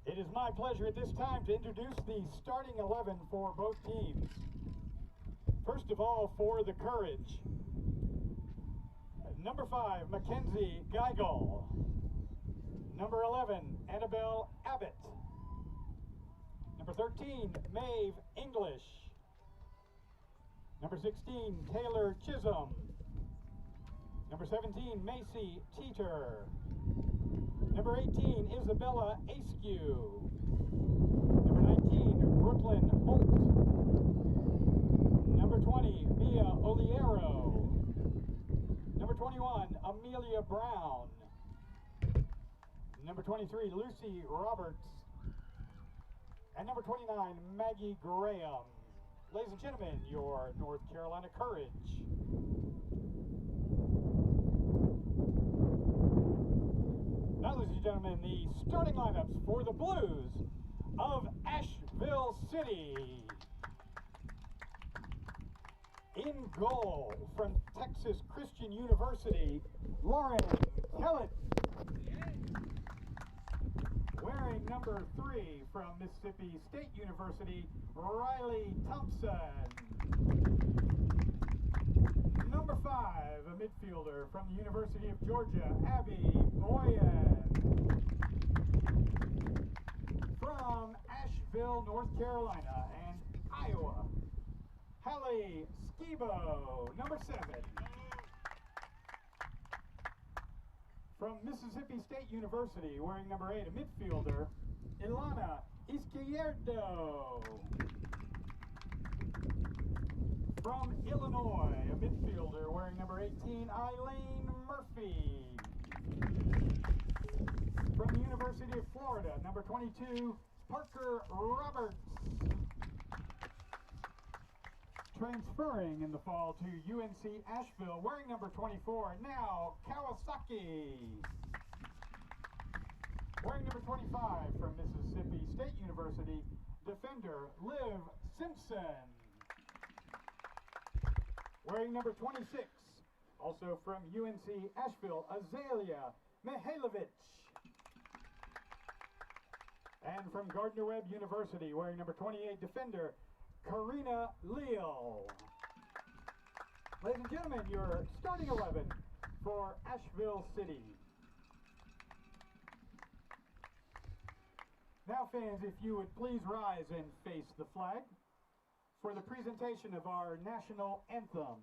It is my pleasure at this time to introduce the starting 11 for both teams. First of all, for the Courage, number 5, Mackenzie Geigel. Number 11, Annabelle Abbott. Number 13, Maeve English. Number 16, Taylor Chisholm. Number 17, Macy Teeter. Number 18, Isabella Askew. Number 19, Brooklyn Holt. Number 20, Mia Oliero. Number 21, Amelia Brown. Number 23, Lucy Roberts. And number 29, Maggie Graham. Ladies and gentlemen, your North Carolina Courage. Now, ladies and gentlemen, the starting lineups for the Blues of Asheville City. In goal, from Texas Christian University, Lauren Kellett. Wearing number 3 from Mississippi State University, Riley Thompson. Number 5, a midfielder from the University of Georgia, Abby Boyan. From Asheville, North Carolina and Iowa, Hallie Skibo, number 7. From Mississippi State University, wearing number 8, a midfielder, Ilana Izquierdo. From Illinois, a midfielder, wearing number 18, Eileen Murphy. From the University of Florida, number 22, Parker Roberts. Transferring in the fall to UNC Asheville, wearing number 24, now Kawasaki. Wearing number 25 from Mississippi State University, defender Liv Simpson. Wearing number 26, also from UNC Asheville, Azalea Mihailovich. And from Gardner-Webb University, wearing number 28, defender Karina Leal. Ladies and gentlemen, your starting 11 for Asheville City. Now, fans, if you would please rise and face the flag for the presentation of our national anthem.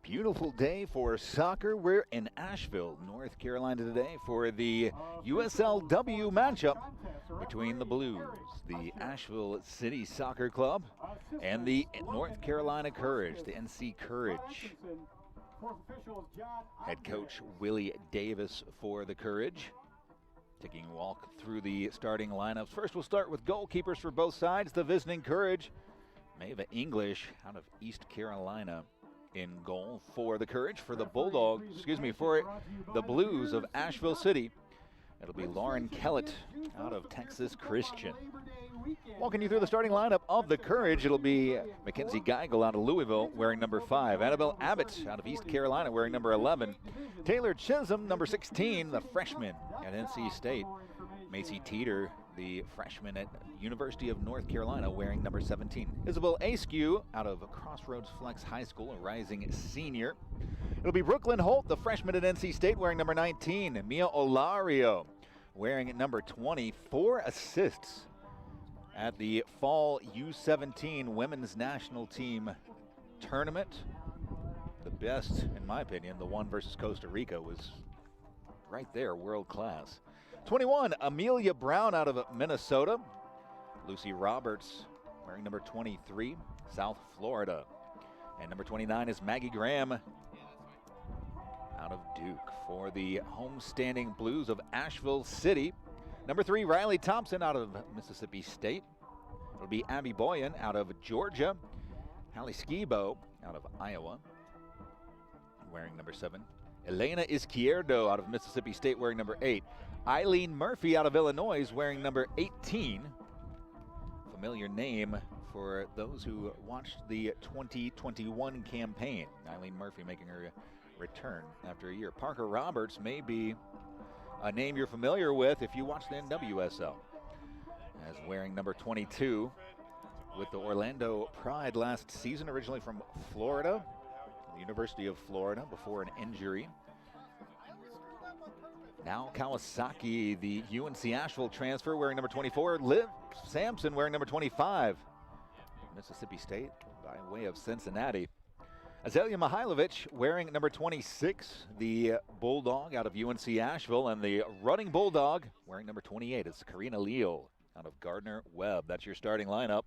Beautiful day for soccer. We're in Asheville, North Carolina today for the USLW matchup between the Blues, the Asheville City Soccer Club, and the North Carolina Courage, the NC Courage. Head coach Willie Davis for the Courage. Taking a walk through the starting lineups. First, we'll start with goalkeepers for both sides. The visiting Courage, Maeve English out of East Carolina, in goal for the Courage. For the Bulldogs, for the Blues of Asheville City, it'll be Lauren Kellett out of Texas Christian. Walking you through the starting lineup of the Courage, it'll be Mackenzie Geigel out of Louisville wearing number 5. Annabelle Abbott out of East Carolina wearing number 11. Taylor Chisholm, number 16, the freshman at NC State. Macy Teeter, the freshman at University of North Carolina wearing number 17. Isabel Askew out of Crossroads Flex High School, a rising senior. It'll be Brooklyn Holt, the freshman at NC State wearing number 19. Mia Olario wearing number 20. 4 assists at the Fall U17 Women's National Team Tournament. The best, in my opinion, the one versus Costa Rica was right there, world class. 21, Amelia Brown out of Minnesota. Lucy Roberts wearing number 23, South Florida. And number 29 is Maggie Graham out of Duke for the homestanding Blues of Asheville City. Number 3, Riley Thompson out of Mississippi State. It'll be Abby Boyan out of Georgia. Hallie Skibo out of Iowa wearing number 7. Elena Izquierdo out of Mississippi State wearing number 8. Eileen Murphy out of Illinois wearing number 18. Familiar name for those who watched the 2021 campaign. Eileen Murphy making her return after a year. Parker Roberts may be a name you're familiar with if you watch the NWSL, as wearing number 22 with the Orlando Pride last season, originally from Florida, the University of Florida, before an injury. Now Kawasaki, the UNC Asheville transfer, wearing number 24. Liv Sampson wearing number 25. Mississippi State by way of Cincinnati. Azalea Mihailovic wearing number 26, the Bulldog out of UNC Asheville, and the running Bulldog wearing number 28. It's Karina Leal out of Gardner-Webb. That's your starting lineup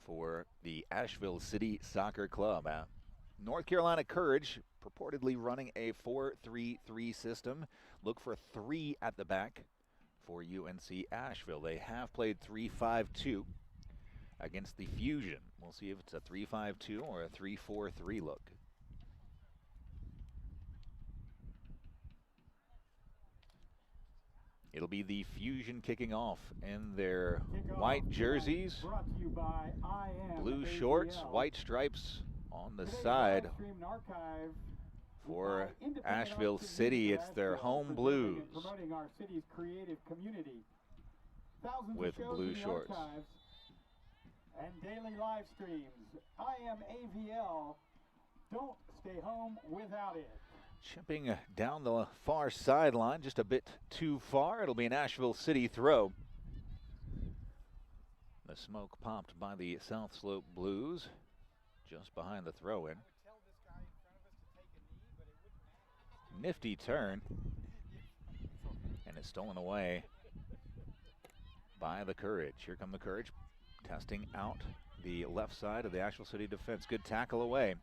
for the Asheville City Soccer Club. North Carolina Courage purportedly running a 4-3-3 system. Look for 3 at the back for UNC Asheville. They have played 3-5-2 against the Fusion. We'll see if it's a 3-5-2 or a 3-4-3 look. It'll be the Fusion kicking off in their white jerseys, blue shorts, white stripes on the side. For Asheville City, it's their home Blues with blue shorts. And daily live streams. I am AVL. Don't stay home without it. Chipping down the far sideline, just a bit too far. It'll be an Asheville City throw. The smoke popped by the South Slope Blues, just behind the throw-in. Nifty turn, and it's stolen away by the Courage. Here come the Courage, testing out the left side of the Asheville City defense. Good tackle away.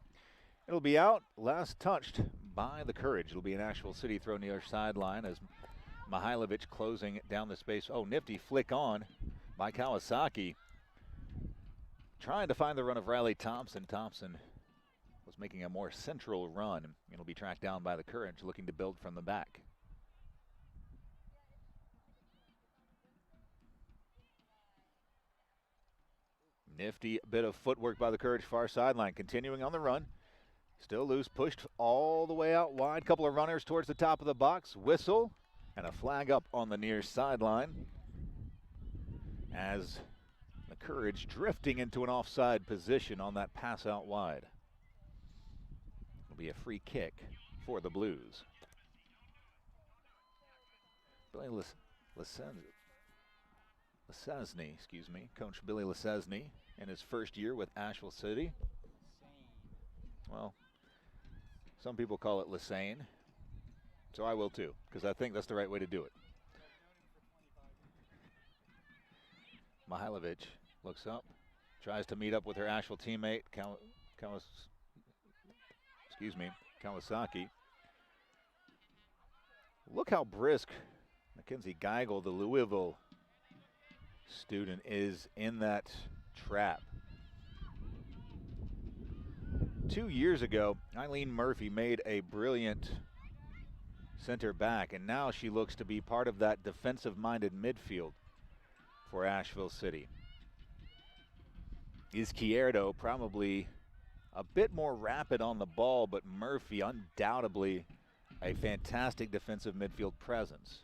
It'll be out, last touched by the Courage. It'll be an Asheville City throw near sideline as Mihailovic closing down the space. Oh, nifty flick on by Kawasaki. Trying to find the run of Riley Thompson. Thompson was making a more central run. It'll be tracked down by the Courage, looking to build from the back. Nifty bit of footwork by the Courage far sideline. Continuing on the run. Still loose, pushed all the way out wide. Couple of runners towards the top of the box. Whistle and a flag up on the near sideline as the Courage drifting into an offside position on that pass out wide. It'll be a free kick for the Blues. Billy Lesesny, Coach Billy Lesesny in his first year with Asheville City. Well, some people call it Lesane, so I will too, because I think that's the right way to do it. Mihailovic looks up, tries to meet up with her Asheville teammate, Kawasaki. Look how brisk Mackenzie Geigel, the Louisville student, is in that trap. 2 years ago, Eileen Murphy made a brilliant center back, and now she looks to be part of that defensive-minded midfield for Asheville City. Izquierdo probably a bit more rapid on the ball, but Murphy undoubtedly a fantastic defensive midfield presence.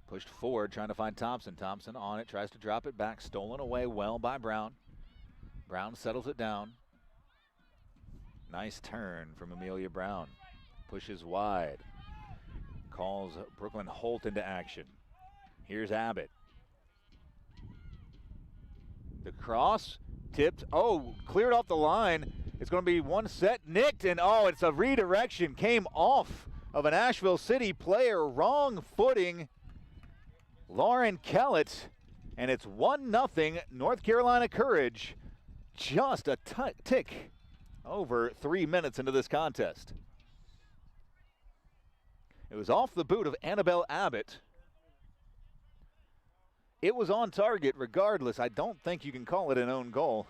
Pushed forward, trying to find Thompson. Thompson on it, tries to drop it back, stolen away well by Brown. Brown settles it down. Nice turn from Amelia Brown. Pushes wide. Calls Brooklyn Holt into action. Here's Abbott. The cross, tipped, cleared off the line. It's going to be one set, nicked, and it's a redirection. Came off of an Asheville City player, wrong footing. Lauren Kellett, and it's 1-0 North Carolina Courage. Just a tick over 3 minutes into this contest. It was off the boot of Annabelle Abbott. It was on target regardless. I don't think you can call it an own goal,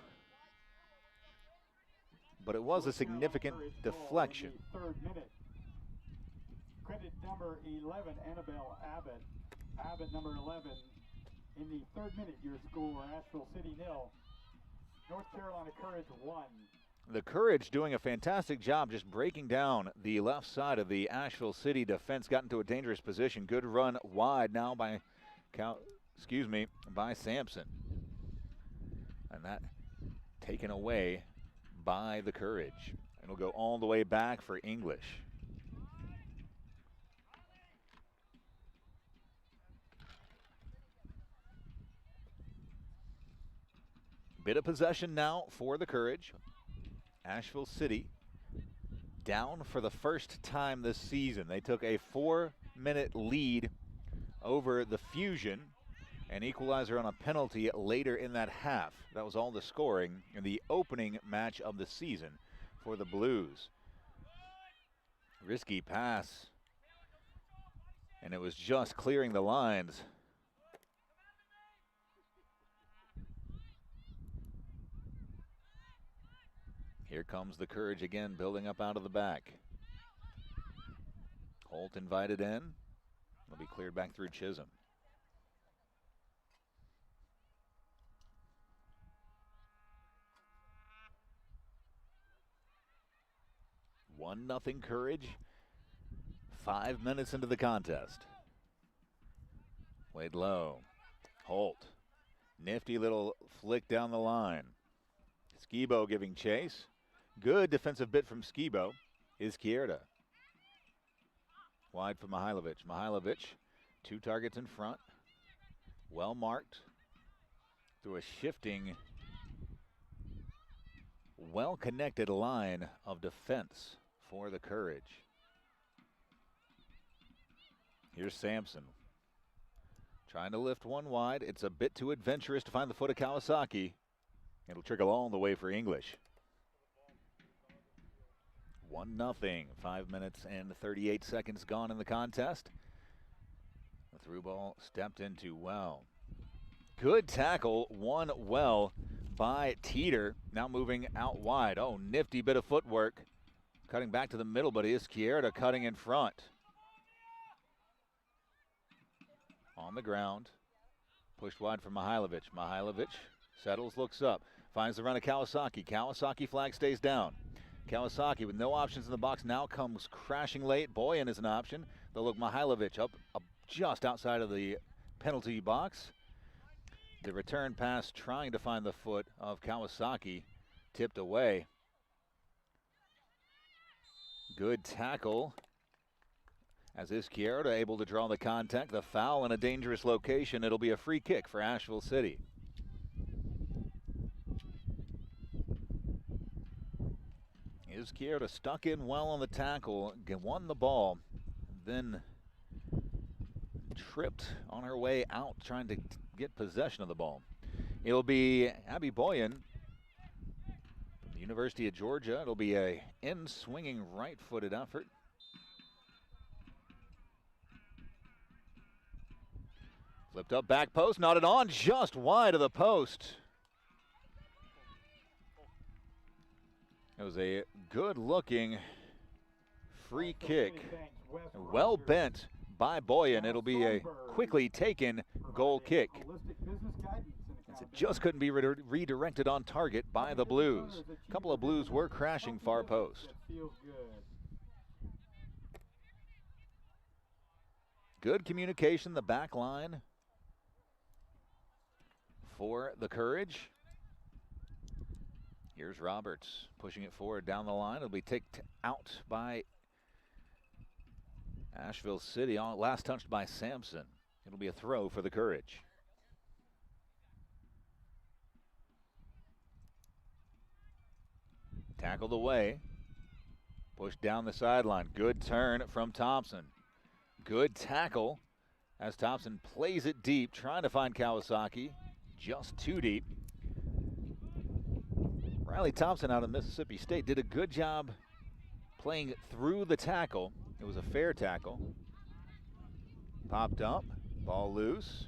but it was a significant deflection. Third minute. Credit number 11, Annabelle Abbott. Abbott number 11 in the third minute. Your score, Asheville City 0, North Carolina Courage 1. The Courage doing a fantastic job just breaking down the left side of the Asheville City defense. Got into a dangerous position. Good run wide now by Sampson. And that taken away by the Courage. It'll go all the way back for English. Bit of possession now for the Courage. Asheville City down for the first time this season. They took a 4-minute lead over the Fusion, an equalizer on a penalty later in that half. That was all the scoring in the opening match of the season for the Blues. Risky pass, and it was just clearing the lines. Here comes the Courage again, building up out of the back. Holt invited in. Will be cleared back through Chisholm. One nothing Courage. 5 minutes into the contest. Played low. Holt. Nifty little flick down the line. Skibo giving chase. Good defensive bit from Skibo. Izquierda. Wide for Mihailovic. Mihailovic, 2 targets in front. Well marked. Through a shifting, well-connected line of defense for the Courage. Here's Sampson. Trying to lift one wide. It's a bit too adventurous to find the foot of Kawasaki. It'll trickle all the way for English. 1-0, 5 minutes and 38 seconds gone in the contest. The through ball stepped into well. Good tackle, won well by Teeter. Now moving out wide. Nifty bit of footwork. Cutting back to the middle, but Izquierda cutting in front. On the ground. Pushed wide for Mihailovic. Mihailovic settles, looks up. Finds the run of Kawasaki. Kawasaki flag stays down. Kawasaki with no options in the box now comes crashing late. Boyan is an option. They'll look Mihailovic up just outside of the penalty box. The return pass trying to find the foot of Kawasaki. Tipped away. Good tackle. As Izquierda able to draw the contact. The foul in a dangerous location. It'll be a free kick for Asheville City. Izquierda stuck in well on the tackle, won the ball, then tripped on her way out trying to get possession of the ball. It'll be Abby Boyan from the University of Georgia. It'll be a in-swinging right-footed effort. Flipped up back post, knotted on, just wide of the post. It was a good-looking free kick. Well bent by Boyan. It'll be a quickly taken goal kick. As it just couldn't be redirected on target by the Blues. A couple of Blues were crashing far post. Good communication, the back line for the Courage. Here's Roberts pushing it forward down the line. It'll be kicked out by Asheville City. Last touched by Sampson. It'll be a throw for the Courage. Tackled away. Pushed down the sideline. Good turn from Thompson. Good tackle as Thompson plays it deep, trying to find Kawasaki. Just too deep. Riley Thompson out of Mississippi State did a good job playing through the tackle. It was a fair tackle. Popped up, ball loose.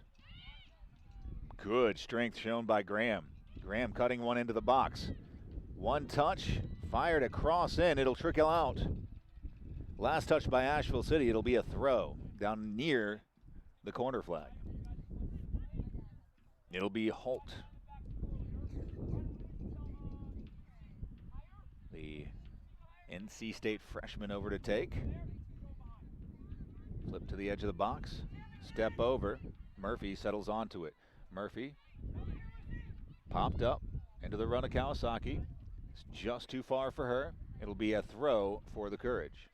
Good strength shown by Graham. Graham cutting one into the box. One touch, fired across in, it'll trickle out. Last touch by Asheville City, it'll be a throw down near the corner flag. It'll be Holt. The NC State freshman over to take. Flip to the edge of the box. Step over. Murphy settles onto it. Murphy popped up into the run of Kawasaki. It's just too far for her. It'll be a throw for the Courage.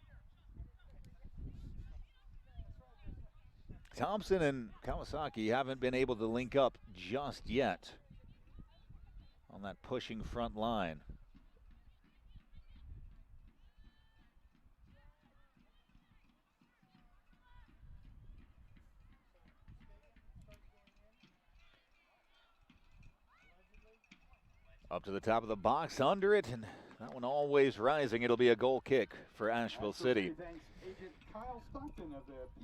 Thompson and Kawasaki haven't been able to link up just yet on that pushing front line. Up to the top of the box, under it, and that one always rising. It'll be a goal kick for Asheville City.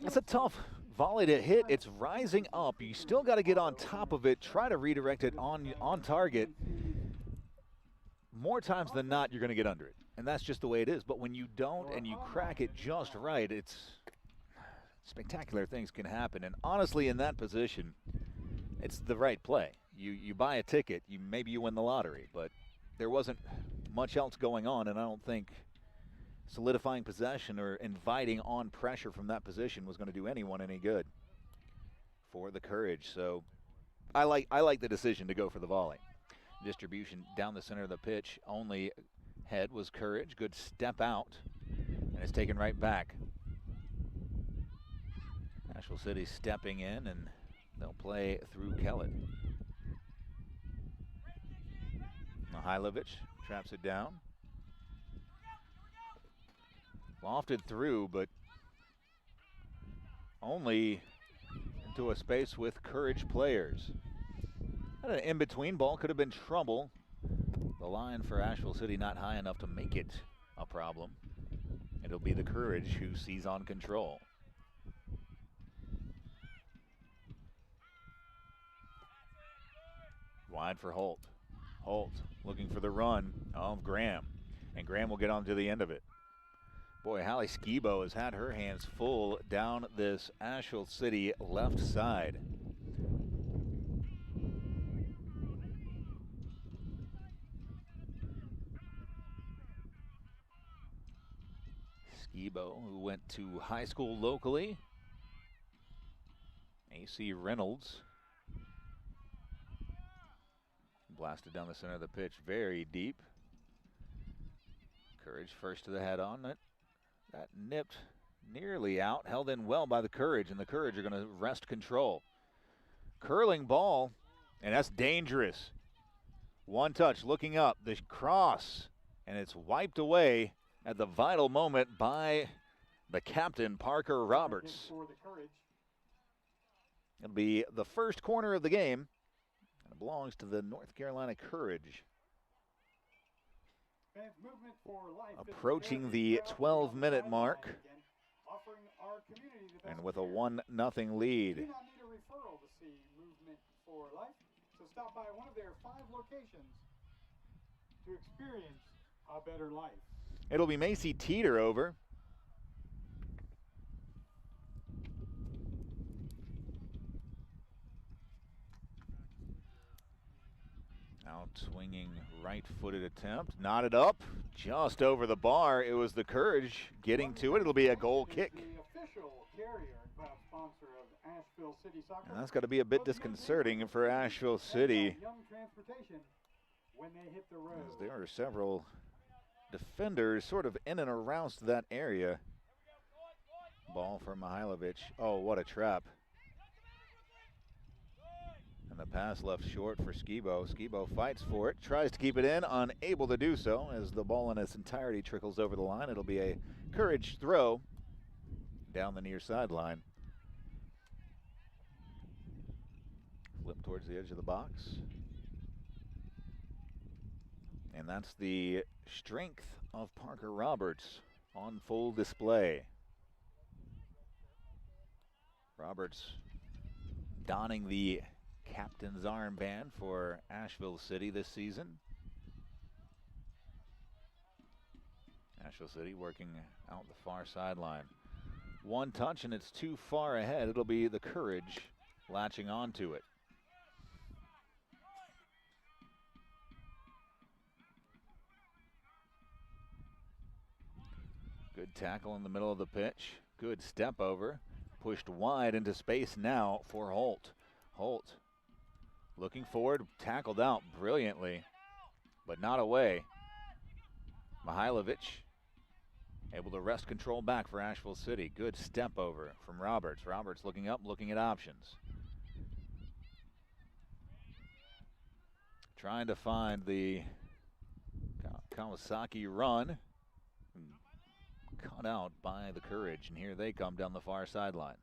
It's a tough volley to hit. It's rising up. You still got to get on top of it, try to redirect it on target. More times than not, you're going to get under it, and that's just the way it is. But when you don't and you crack it just right, it's spectacular things can happen. And honestly, in that position, it's the right play. You buy a ticket, maybe you win the lottery, but there wasn't much else going on, and I don't think solidifying possession or inviting on pressure from that position was going to do anyone any good for the Courage. So I like the decision to go for the volley. Distribution down the center of the pitch. Only head was Courage. Good step out, and it's taken right back. Asheville City stepping in, and they'll play through Kellett. Mihailovich traps it down. Lofted through, but only into a space with Courage players. Had an in-between ball, could have been trouble. The line for Asheville City not high enough to make it a problem. It'll be the Courage who sees on control. Wide for Holt. Holt looking for the run of Graham, and Graham will get on to the end of it. Boy, Hallie Skibo has had her hands full down this Asheville City left side. Skibo, who went to high school locally. AC Reynolds. Blasted down the center of the pitch, very deep. Courage first to the head on it. That nipped nearly out, held in well by the Courage, and the Courage are going to wrest control. Curling ball, and that's dangerous. One touch, looking up, the cross, and it's wiped away at the vital moment by the captain, Parker Roberts. It'll be the first corner of the game. It belongs to the North Carolina Courage. Approaching the 12-minute mark, and with a 1-0 lead. You do not need a referral to see Movement for Life, so stop by one of their 5 locations to experience a better life. It'll be Macy Teeter over. Out-swinging right-footed attempt. Knotted up, just over the bar. It was the Courage getting to it. It'll be a goal kick. The official carrier and proud sponsor of Asheville City Soccer. And that's got to be a bit disconcerting for Asheville City. Young transportation when they hit the road. As there are several defenders sort of in and around that area. Ball for Mihailovic. Oh, what a trap. And the pass left short for Skibo. Skibo fights for it, tries to keep it in, unable to do so as the ball in its entirety trickles over the line. It'll be a Courage throw down the near sideline. Flip towards the edge of the box. And that's the strength of Parker Roberts on full display. Roberts donning the captain's armband for Asheville City this season. Asheville City working out the far sideline. One touch and it's too far ahead. It'll be the Courage latching onto it. Good tackle in the middle of the pitch. Good step over. Pushed wide into space now for Holt. Holt looking forward, tackled out brilliantly, but not away. Mihailovic able to wrest control back for Asheville City. Good step over from Roberts. Roberts looking up, looking at options. Trying to find the Kawasaki run. Cut out by the Courage, and here they come down the far sideline.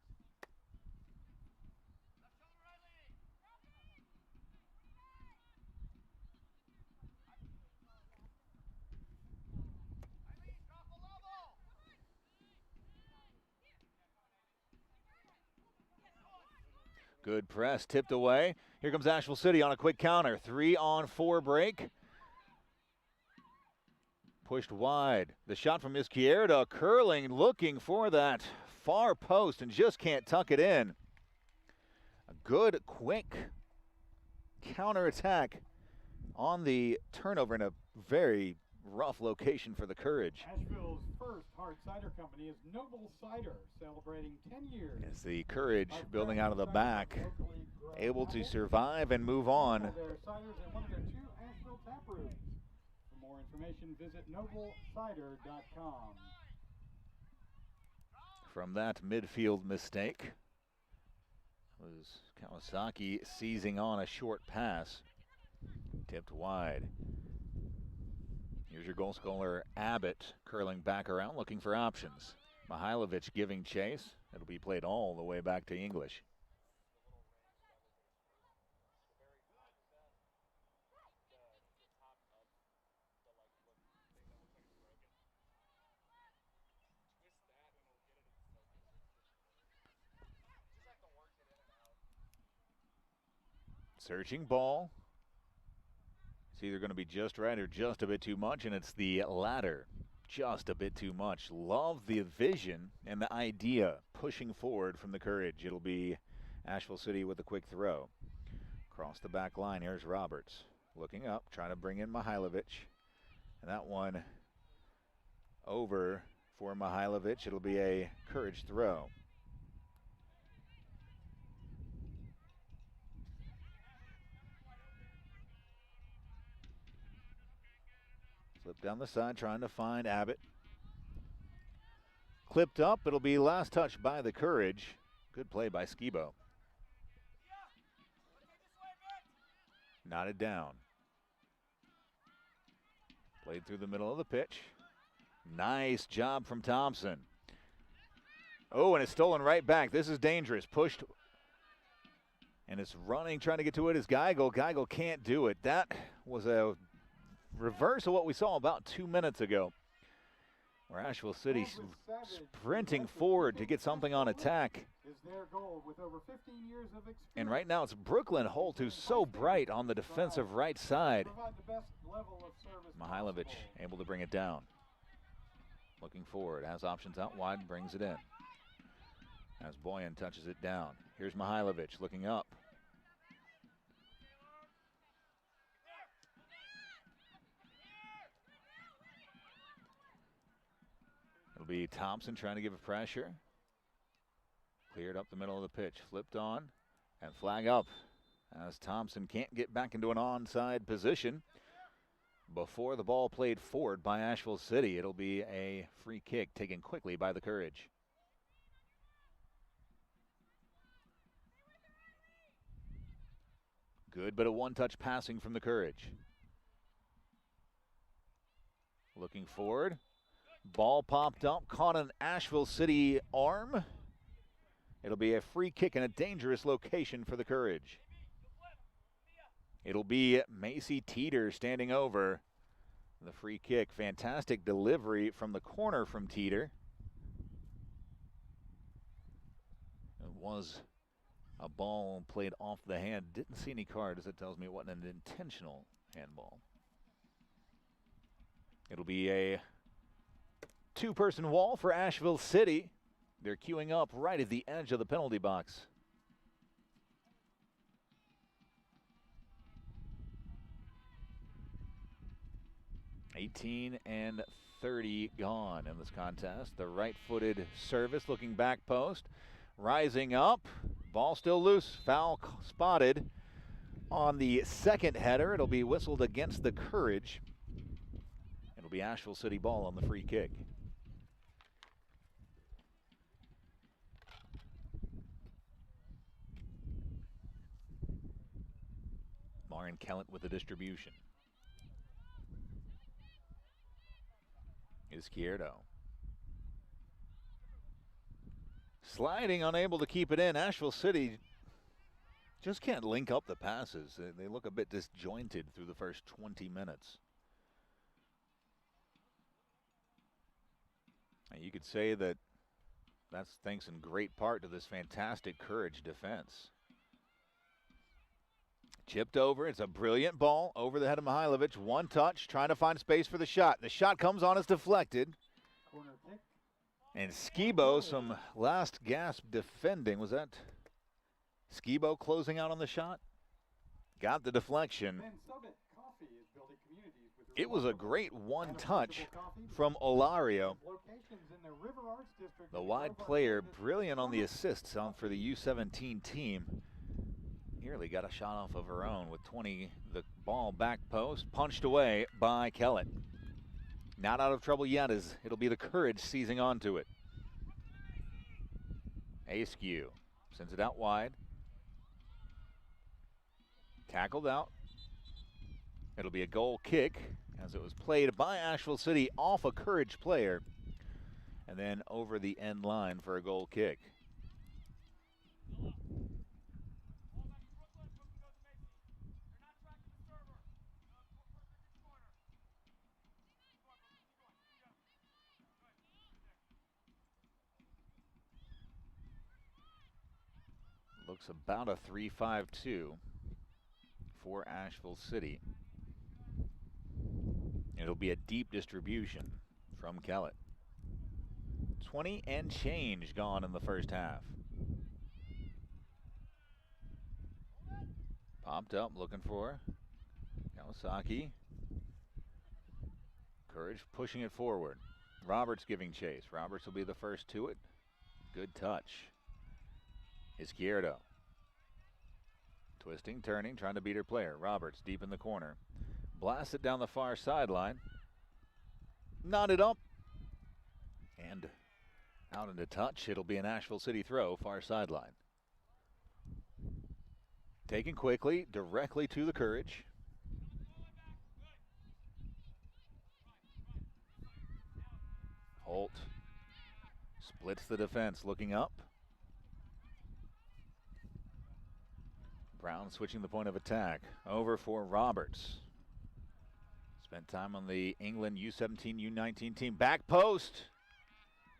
Good press, tipped away. Here comes Asheville City on a quick counter. 3-on-4 break. Pushed wide. The shot from Izquierda, curling, looking for that far post and just can't tuck it in. A good, quick counterattack on the turnover in a very rough location for the Courage. Asheville's first hard cider company is Noble Cider, celebrating 10 years. As the Courage building out of the back, able to survive and move on. Their ciders at one of their 2 Asheville tap rooms. For more information, visit noblecider.com. From that midfield mistake was Kawasaki seizing on a short pass. Tipped wide. Here's your goal scorer, Abbott, curling back around, looking for options. Mihailovic giving chase. It'll be played all the way back to English. Searching ball. It's either going to be just right or just a bit too much, and it's the latter. Just a bit too much. Love the vision and the idea pushing forward from the Courage. It'll be Asheville City with a quick throw. Across the back line, here's Roberts. Looking up, trying to bring in Mihailovic. And that one over for Mihailovic. It'll be a Courage throw. Flip down the side, trying to find Abbott. Clipped up, it'll be last touch by the Courage. Good play by Skibo. Knotted down. Played through the middle of the pitch. Nice job from Thompson. Oh, and it's stolen right back. This is dangerous. Pushed. And it's running, trying to get to it is Geigel. Geigel can't do it. That was a reverse of what we saw about 2 minutes ago, where Asheville City sprinting forward to get something on attack. And right now it's Brooklyn Holt who's so bright on the defensive right side. Mihailovic able to bring it down. Looking forward, has options out wide, brings it in. As Boyan touches it down. Here's Mihailovic looking up. It'll be Thompson trying to give a pressure. Cleared up the middle of the pitch, flipped on, and flag up as Thompson can't get back into an onside position before the ball played forward by Asheville City. It'll be a free kick taken quickly by the Courage. Good bit of one-touch passing from the Courage. Looking forward. Ball popped up, caught an Asheville City arm. It'll be a free kick in a dangerous location for the Courage. It'll be Macy Teeter standing over the free kick. Fantastic delivery from the corner from Teeter. It was a ball played off the hand. Didn't see any card, as it tells me it wasn't an intentional handball. It'll be a two-person wall for Asheville City. They're queuing up right at the edge of the penalty box. (18 and 30 gone in this contest. The right-footed service looking back post. Rising up. Ball still loose. Foul spotted on the second header. It'll be whistled against the Courage. It'll be Asheville City ball on the free kick. Marin Kellett with the distribution. Izquierdo. Sliding, unable to keep it in. Asheville City just can't link up the passes. They look a bit disjointed through the first 20 minutes. And you could say that that's thanks in great part to this fantastic Courage defense. Chipped over. It's a brilliant ball over the head of Mihailovic. One touch, trying to find space for the shot. The shot comes on as deflected. Corner kick. And Skibo, some last gasp defending. Was that Skibo closing out on the shot? Got the deflection. It was a great one touch from Olario. The wide player, brilliant on the assists for the U17 team. Nearly got a shot off of her own with 20. The ball back post, punched away by Kellett. Not out of trouble yet, as it'll be the Courage seizing onto it. Askew sends it out wide. Tackled out. It'll be a goal kick, as it was played by Asheville City off a Courage player, and then over the end line for a goal kick. Looks about a 3-5-2 for Asheville City. It'll be a deep distribution from Kellett. 20 and change gone in the first half. Popped up, looking for Kawasaki. Courage pushing it forward. Roberts giving chase. Roberts will be the first to it. Good touch. Izquierdo. Twisting, turning, trying to beat her player. Roberts deep in the corner. Blasts it down the far sideline. Knotted up. And out into touch. It'll be an Asheville City throw, far sideline. Taken quickly, directly to the Courage. Holt splits the defense, looking up. Brown switching the point of attack. Over for Roberts. Spent time on the England U17, U19 team. Back post.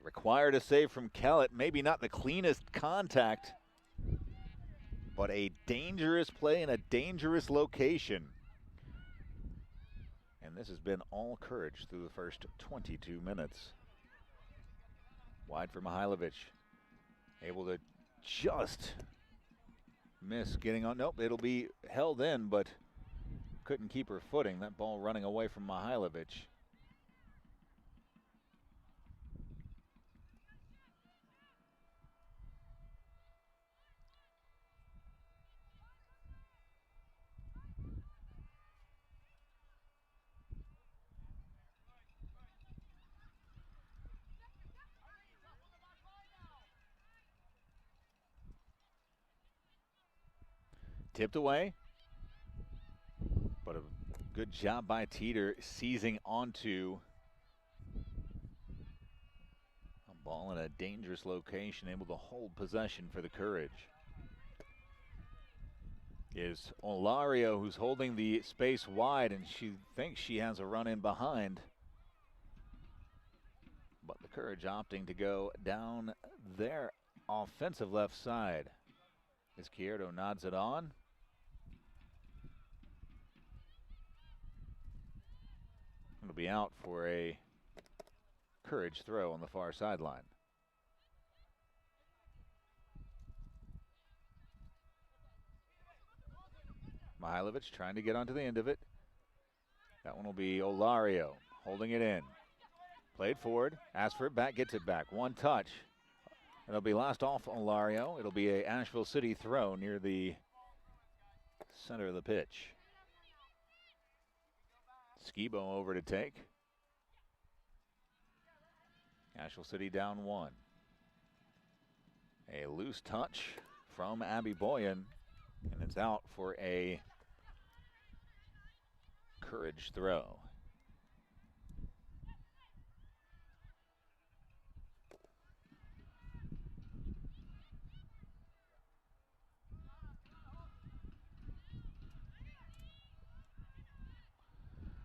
Required a save from Kellett. Maybe not the cleanest contact, but a dangerous play in a dangerous location. And this has been all Courage through the first 22 minutes. Wide for Mihailovic. Able to just miss getting on. Nope, it'll be held in, but couldn't keep her footing. That ball running away from Mihailovic. Tipped away. But a good job by Teeter seizing onto a ball in a dangerous location, able to hold possession for the Courage. Is Olario, who's holding the space wide, and she thinks she has a run in behind. But the Courage opting to go down their offensive left side. Izquierdo nods it on. It'll be out for a Courage throw on the far sideline. Mihailovic trying to get onto the end of it. That one will be Olario holding it in. Played forward, asks for it back, gets it back. One touch. It'll be last off Olario. It'll be a Asheville City throw near the center of the pitch. Skibo over to take. Asheville City down 1. A loose touch from Abby Boyan, and it's out for a Courage throw.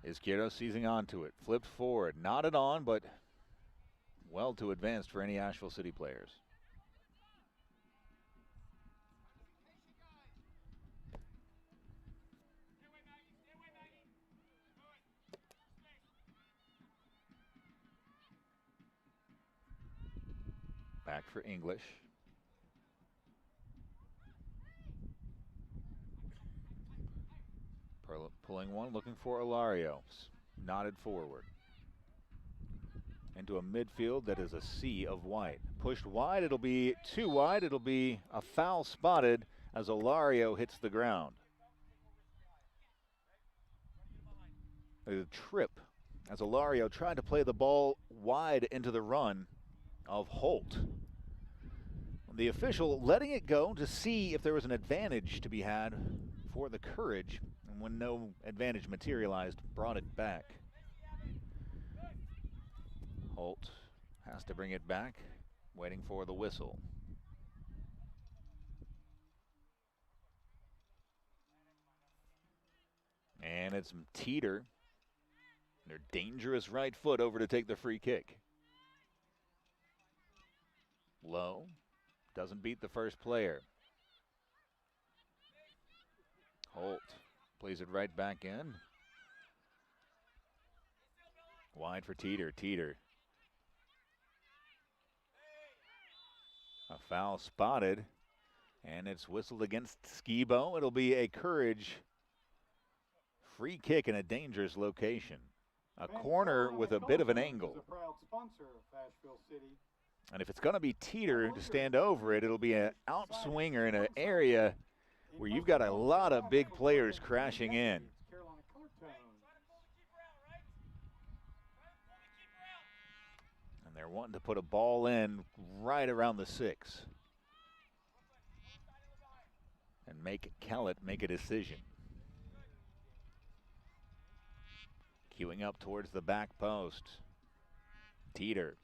Izquierdo seizing onto it, flipped forward, nodded on, but well too advanced for any Asheville City players. Back for English. Pulling one, looking for Olario. Nodded forward. Into a midfield that is a sea of white. Pushed wide, it'll be too wide. It'll be a foul spotted as Olario hits the ground. A trip as Olario tried to play the ball wide into the run of Holt. The official letting it go to see if there was an advantage to be had for the Courage, and when no advantage materialized, brought it back. Holt has to bring it back, waiting for the whistle. And it's Teeter, their dangerous right foot, over to take the free kick. Low, doesn't beat the first player. Holt plays it right back in. Wide for Teeter. Teeter. A foul spotted, and it's whistled against Skibo. It'll be a Courage free kick in a dangerous location. A corner with a bit of an angle. And if it's going to be Teeter to stand over it, it'll be an outswinger in an area where you've got a lot of big players crashing in. And they're wanting to put a ball in right around the 6. And make Kellett make a decision. Queuing up towards the back post. Teeter.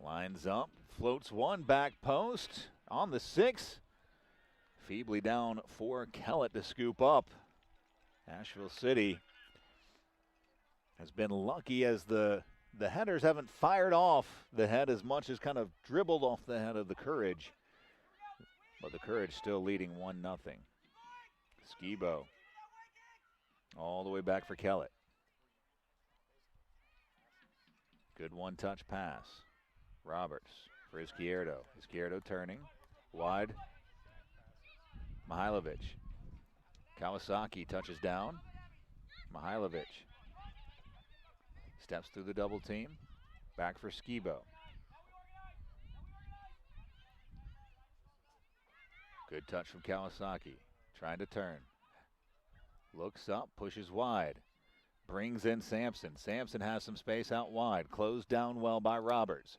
Lines up, floats one back post on the 6. Feebly down for Kellett to scoop up. Asheville City has been lucky as the headers haven't fired off the head as much as kind of dribbled off the head of the Courage. But the Courage still leading 1-0. Skibo all the way back for Kellett. Good one-touch pass. Roberts for Izquierdo. Izquierdo turning. Wide. Mihailovic. Kawasaki touches down. Mihailovic steps through the double team. Back for Skibo. Good touch from Kawasaki. Trying to turn. Looks up, pushes wide. Brings in Sampson. Sampson has some space out wide. Closed down well by Roberts.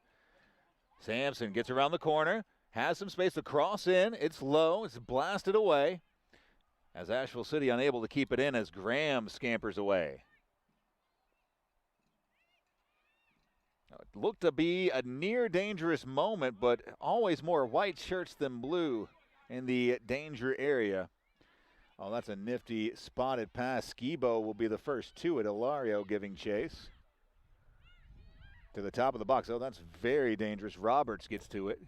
Sampson gets around the corner. Has some space to cross in. It's low. It's blasted away. As Asheville City unable to keep it in as Graham scampers away. It looked to be a near dangerous moment, but always more white shirts than blue in the danger area. Oh, that's a nifty spotted pass. Skibo will be the first to it. Ilario giving chase to the top of the box. Oh, that's very dangerous. Roberts gets to it.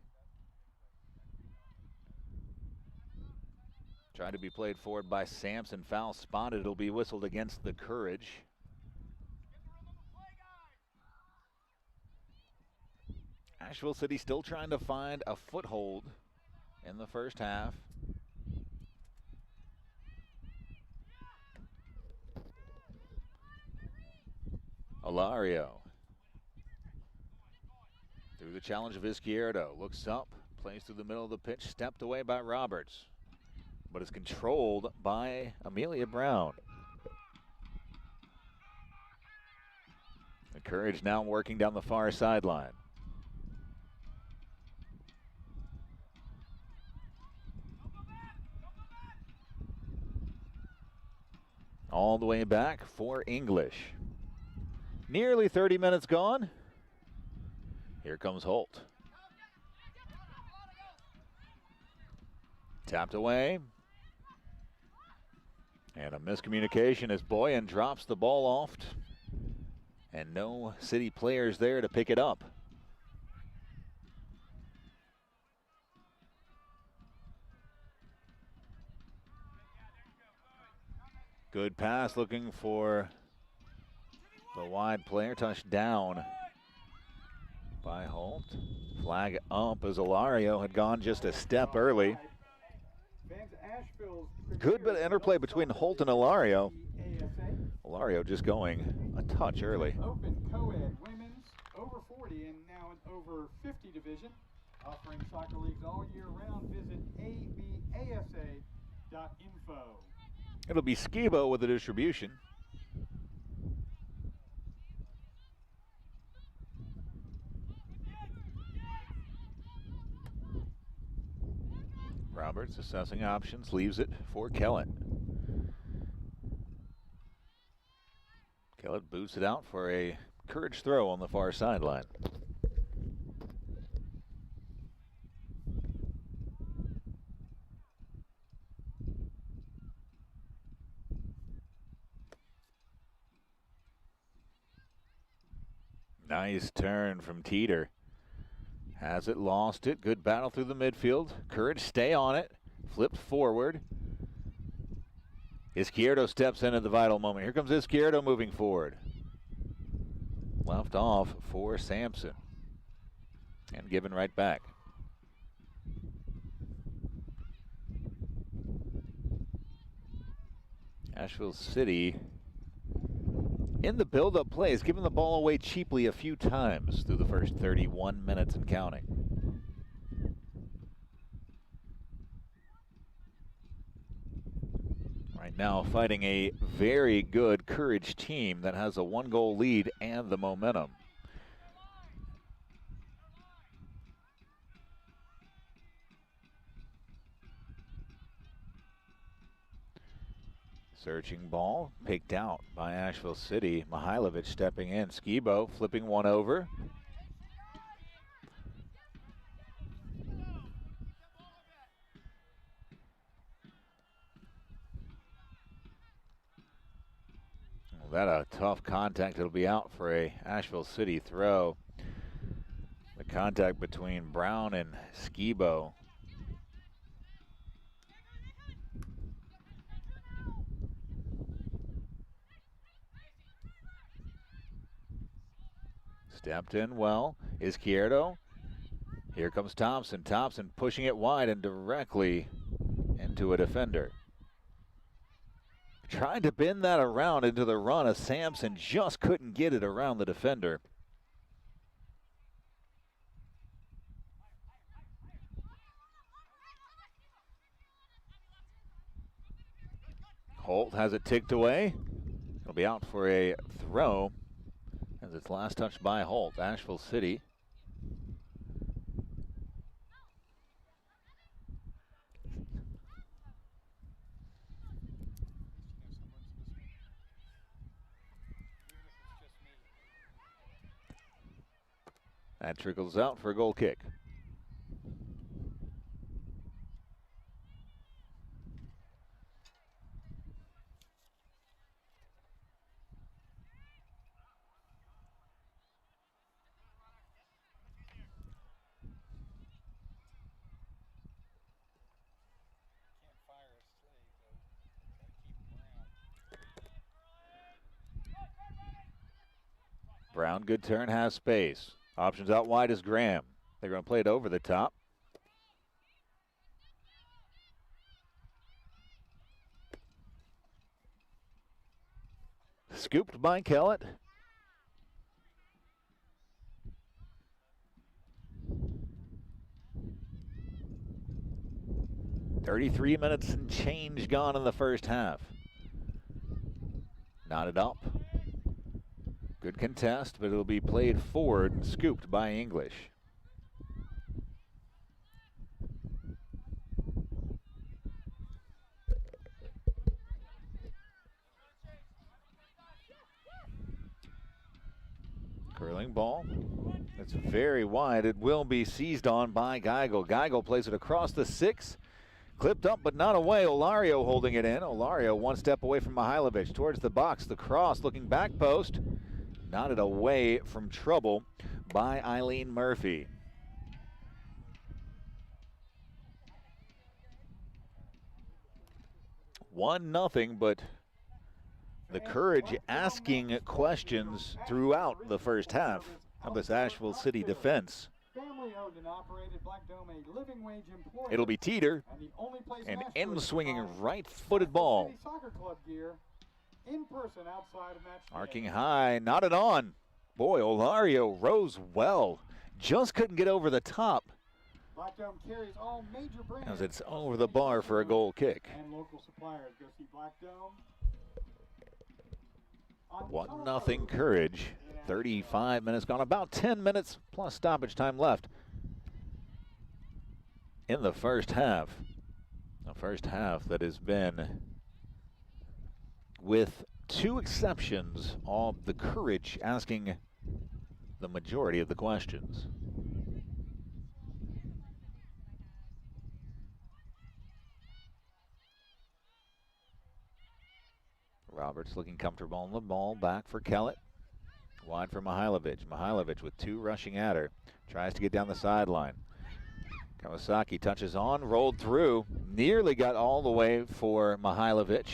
Trying to be played forward by Sampson. Foul spotted. It'll be whistled against the Courage. Asheville City still trying to find a foothold in the first half. Ilario. Through the challenge of Izquierdo. Looks up. Plays through the middle of the pitch. Stepped away by Roberts. But is controlled by Amelia Brown. The Courage now working down the far sideline. All the way back for English. Nearly 30 minutes gone. Here comes Holt. Tapped away. And a miscommunication as Boyan drops the ball off. And no City players there to pick it up. Good pass looking for the wide player. Touched down by Holt. Flag up as Ilario had gone just a step early. Good bit of interplay between Holt and Ilario. Ilario just going a touch early. Open co-ed women's over 40 and now an over 50 division. Offering soccer leagues all year round. Visit abasa.info. It'll be Skibo with the distribution. Roberts assessing options, leaves it for Kellett. Kellett boots it out for a Courage throw on the far sideline. Nice turn from Teeter. Has it, lost it. Good battle through the midfield. Courage stay on it. Flipped forward. Izquierdo steps in at the vital moment. Here comes Izquierdo moving forward. Left off for Sampson. And given right back. Asheville City in the build-up play has given the ball away cheaply a few times through the first 31 minutes and counting. Right now fighting a very good Courage team that has a 1-goal lead and the momentum. Searching ball, picked out by Asheville City. Mihailovic stepping in. Skibo flipping one over. Well, that a tough contact. It'll be out for a Asheville City throw. The contact between Brown and Skibo. Stepped in well. Izquierdo. Here comes Thompson. Thompson pushing it wide and directly into a defender. Trying to bend that around into the run of Sampson. Just couldn't get it around the defender. Holt has it ticked away. It'll be out for a throw. As it's last touched by Holt. Asheville City That trickles out for a goal kick. Brown, good turn, has space. Options out wide is Graham. They're going to play it over the top. Scooped by Kellett. .33 minutes and change gone in the first half. Knotted up. Good contest, but it'll be played forward and scooped by English. Curling ball. It's very wide. It will be seized on by Geigel. Geigel plays it across the 6. Clipped up but not away. Olario holding it in. Olario one step away from Mihailovic towards the box. The cross looking back post. Knotted away from trouble by Eileen Murphy. One nothing, but the Courage asking questions throughout the first half of this Asheville City defense. Family-owned and operated Black Dome, a living wage employer. It'll be Teeter, an in-swinging right-footed ball. City Soccer Club gear. In person outside of match day. Arcing high, knotted on. Boy, Olario rose well. Just couldn't get over the top. Black Dome carries all major brands. As it's over the bar for a goal kick. And local suppliers. Go see Black Dome. 1-0 Courage. 35 minutes gone. About 10 minutes plus stoppage time left in the first half. The first half that has been, with 2 exceptions, all the Courage asking the majority of the questions. Roberts looking comfortable on the ball. Back for Kellett. Wide for Mihailovic. Mihailovic with 2 rushing at her. Tries to get down the sideline. Kawasaki touches on, rolled through. Nearly got all the way for Mihailovic,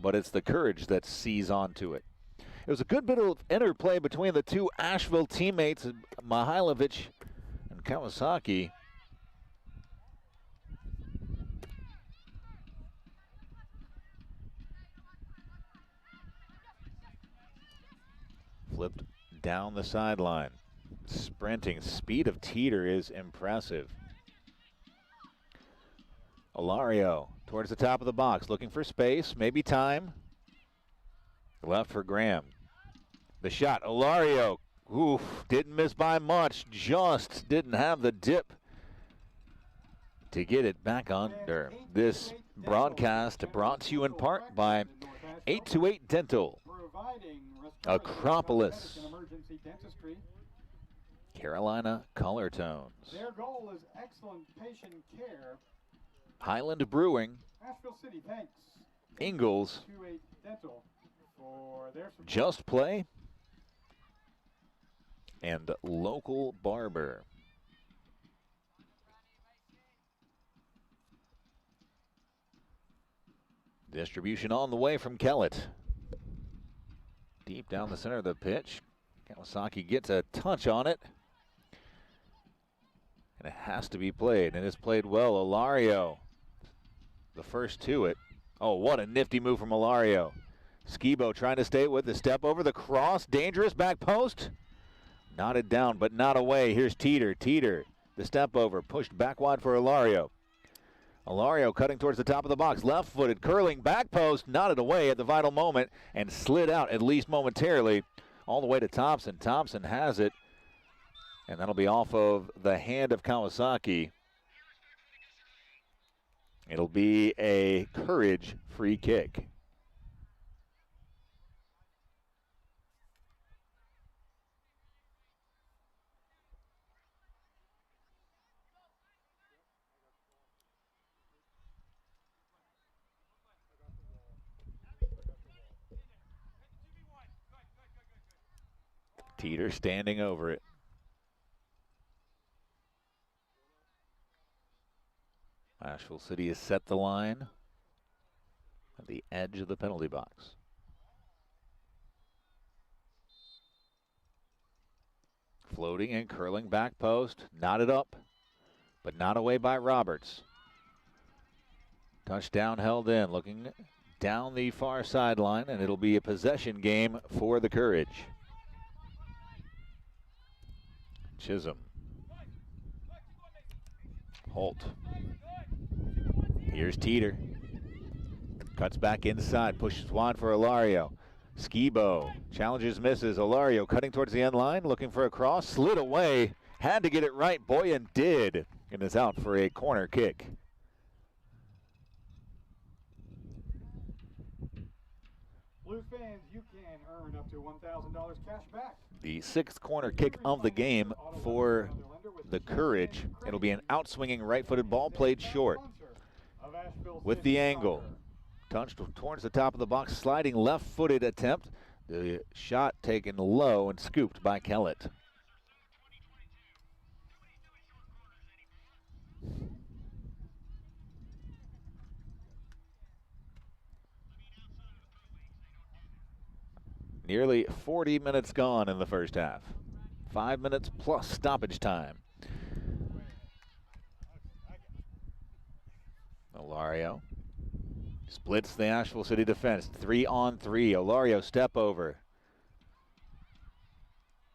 but it's the Courage that sees onto it. It was a good bit of interplay between the 2 Asheville teammates, Mihailovic and Kawasaki. Flipped down the sideline. Sprinting speed of Teeter is impressive. Olario towards the top of the box, looking for space, maybe time. Left for Graham. The shot, Olario, oof, didn't miss by much, just didn't have the dip to get it back under. This broadcast brought to you in part by 828 Dental, Acropolis, Carolina Color Tones, Their goal is excellent patient care. Highland Brewing, Asheville City, thanks. Ingalls, 828 Dental for their support. Just Play, and Local Barber. Distribution on the way from Kellett. Deep down the center of the pitch. Kawasaki gets a touch on it. And it has to be played, and it's played well. Olario, the first to it. Oh, what a nifty move from Olario. Skibo trying to stay with the step over the cross. Dangerous back post. Knotted down, but not away. Here's Teeter. Teeter, the step over, pushed back wide for Olario. Olario cutting towards the top of the box. Left-footed, curling back post. Knotted away at the vital moment and slid out, at least momentarily, all the way to Thompson. Thompson has it. And that'll be off of the hand of Kawasaki. It'll be a Courage free kick. Teeter standing over it. Asheville City has set the line at the edge of the penalty box. Floating and curling back post, knotted up, but not away by Roberts. Touchdown held in, looking down the far sideline, and it'll be a possession game for the Courage. Chisholm. Holt. Here's Teeter. Cuts back inside, pushes wide for Ilario. Skibo challenges, misses. Ilario cutting towards the end line, looking for a cross, slid away, had to get it right. Boyan did, and is out for a corner kick. Blue fans, you can earn up to $1,000 cash back. The 6th corner kick of the game for the Courage. It'll be an outswinging right-footed ball played short with the angle. Touched towards the top of the box, sliding left-footed attempt. The shot taken low and scooped by Kellett. Nearly 40 minutes gone in the first half. 5 minutes plus stoppage time. Ilario splits the Asheville City defense. 3-on-3. Ilario step over.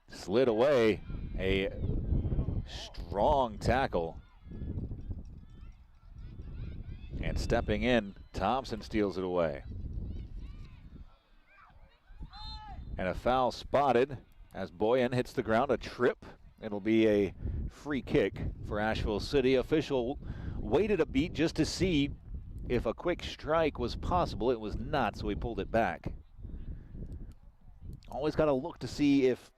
Slid away. A strong tackle. And stepping in, Thompson steals it away. And a foul spotted as Boyan hits the ground, a trip. It'll be a free kick for Asheville City. Official waited a beat just to see if a quick strike was possible. It was not, so he pulled it back. Always got to look to see if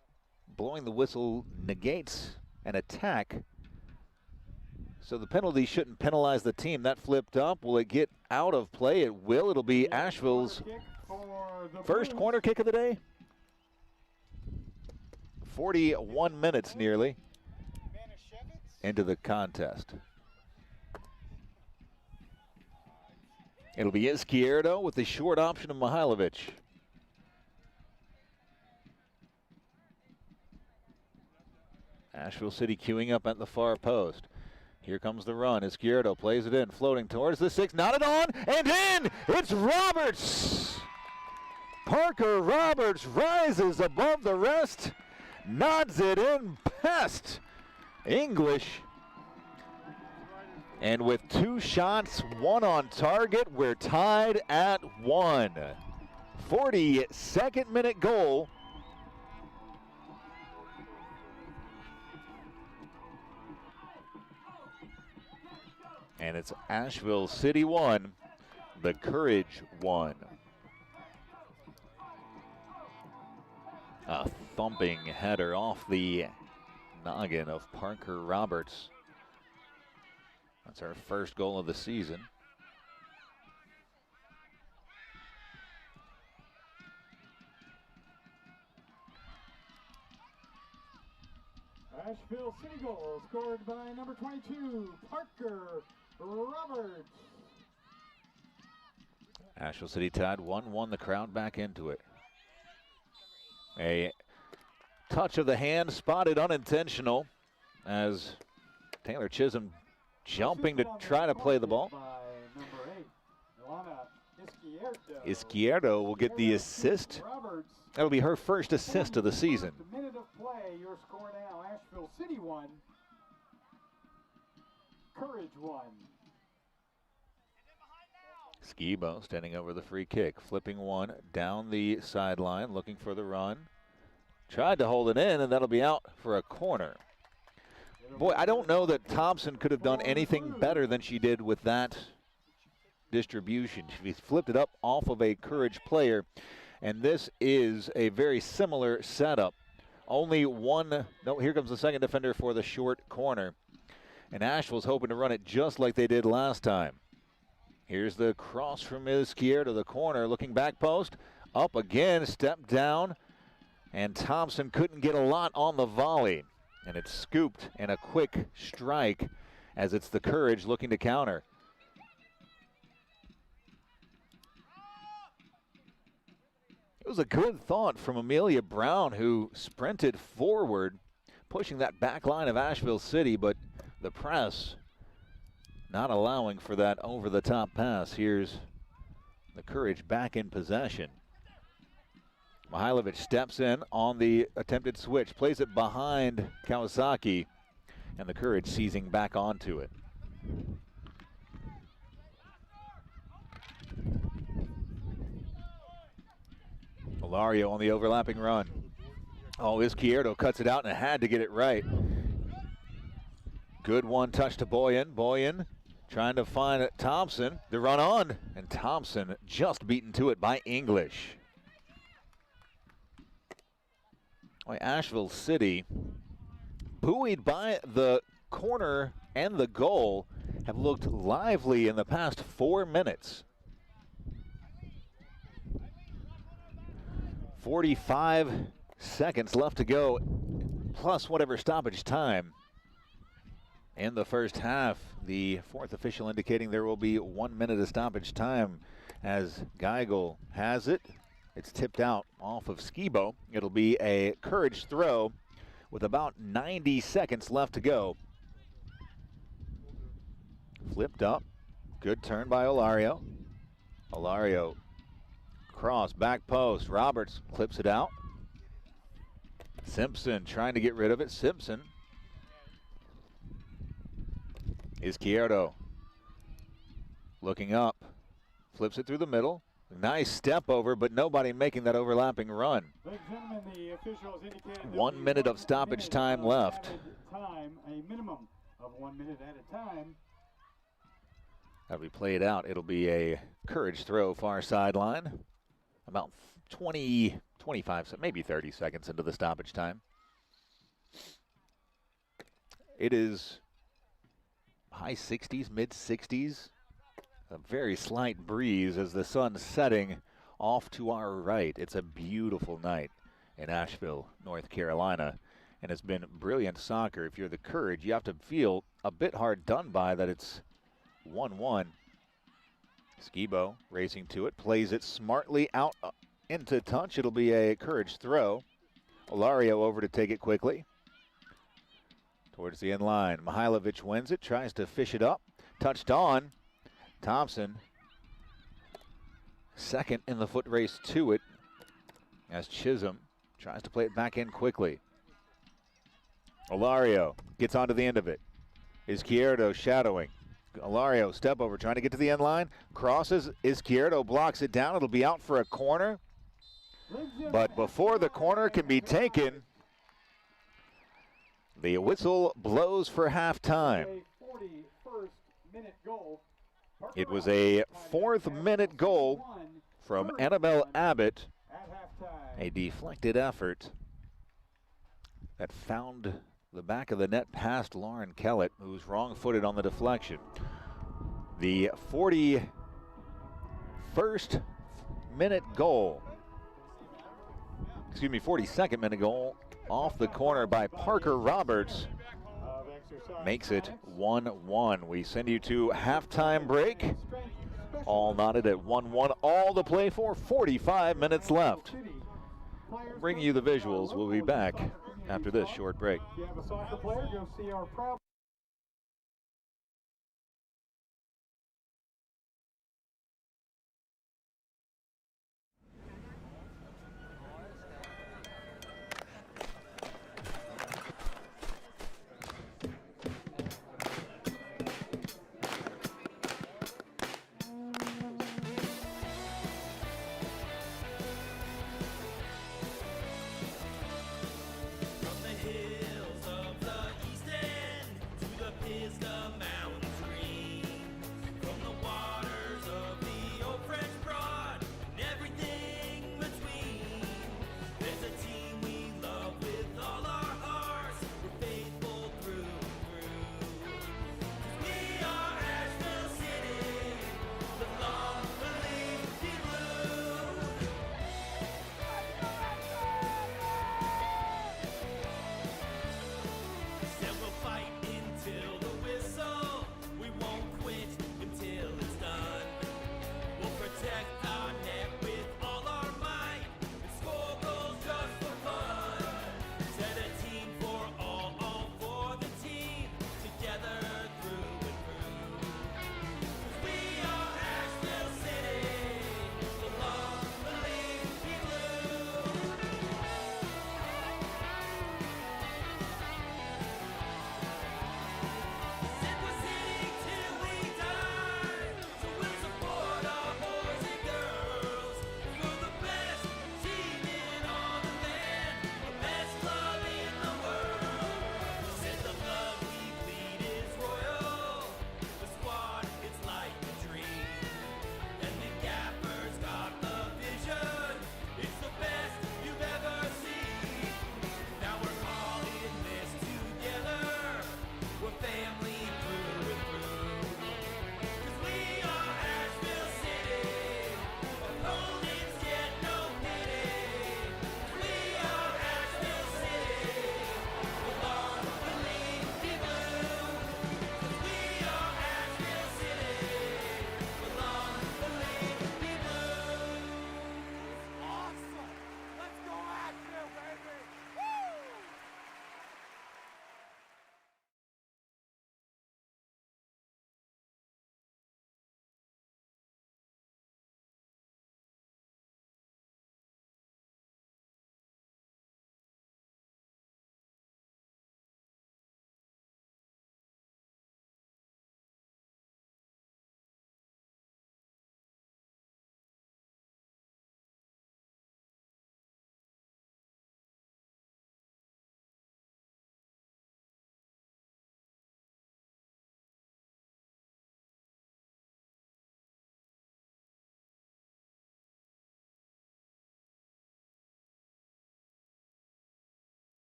blowing the whistle negates an attack. So the penalty shouldn't penalize the team. That flipped up. Will it get out of play? It will. It'll be Asheville's first corner kick of the day. 41 minutes nearly into the contest. It'll be Izquierdo with the short option of Mihailovic. Asheville City queuing up at the far post. Here comes the run. Izquierdo plays it in, floating towards the 6, knotted on, and in! It's Roberts! Parker Roberts rises above the rest, nods it in past English. And with 2 shots, 1 on target, we're tied at 1. 42nd minute goal. And it's Asheville City 1, the Courage 1. A thumping header off the noggin of Parker Roberts. That's our first goal of the season. Asheville City goal scored by number 22, Parker Roberts. Asheville City tied 1-1, the crowd back into it. A touch of the hand, spotted unintentional as Taylor Chisholm jumping to try to play the ball. Izquierdo will get the assist. That'll be her first assist of the season. A minute of play, your score now, Asheville City 1, Courage 1. Skibo standing over the free kick, flipping one down the sideline, looking for the run. Tried to hold it in, and that'll be out for a corner. Boy, I don't know that Thompson could have done anything better than she did with that distribution. She flipped it up off of a Courage player, and this is a very similar setup. Only one, no, here comes the second defender for the short corner. And Asheville's hoping to run it just like they did last time. Here's the cross from Izquierdo to the corner, looking back post, up again, step down, And Thompson couldn't get a lot on the volley. And it's scooped and a quick strike as it's the Courage looking to counter. It was a good thought from Amelia Brown, who sprinted forward, pushing that back line of Asheville City, but the press not allowing for that over-the-top pass. Here's the Courage back in possession. Mihailovic steps in on the attempted switch, plays it behind Kawasaki, and the Courage seizing back onto it. Olario on the overlapping run. Oh, Izquierdo cuts it out and had to get it right. Good one touch to Boyan. Boyan trying to find Thompson. The run on, and Thompson just beaten to it by English. Boy, Asheville City, buoyed by the corner and the goal, have looked lively in the past 4 minutes. 45 seconds left to go, plus whatever stoppage time in the first half. The fourth official indicating there will be 1 minute of stoppage time as Geigel has it. It's tipped out off of Skibo. It'll be a Courage throw with about 90 seconds left to go. Flipped up. Good turn by Olario. Olario cross, back post. Roberts clips it out. Simpson trying to get rid of it. Simpson. Izquierdo looking up. Flips it through the middle. Nice step over, but nobody making that overlapping run. 1 minute of stoppage time left. A minimum of 1 minute at a time. As we play it out, it'll be a Courage throw far sideline. About 20, 25, maybe 30 seconds into the stoppage time. It is high 60s, mid 60s. A very slight breeze as the sun's setting off to our right. It's a beautiful night in Asheville, North Carolina, and it's been brilliant soccer. If you're the Courage, you have to feel a bit hard done by that it's 1-1. Skibo racing to it, plays it smartly out into touch. It'll be a Courage throw. Olario over to take it quickly. Towards the end line. Mihailovic wins it, tries to fish it up. Touched on. Thompson, second in the foot race to it, as Chisholm tries to play it back in quickly. Olario gets onto the end of it. Izquierdo shadowing. Olario step over, trying to get to the end line. Crosses, Izquierdo blocks it down. It'll be out for a corner. But before the corner can be taken, the whistle blows for halftime. It was a fourth-minute goal from Annabelle Abbott, a deflected effort that found the back of the net past Lauren Kellett, who's wrong-footed on the deflection. The 41st minute goal, 42nd minute goal off the corner by Parker Roberts makes it 1-1. We send you to halftime break. All knotted at 1-1. All to play for. 45 minutes left. Bringing you the visuals. We'll be back after this short break. If you have a soccer player, go see our proud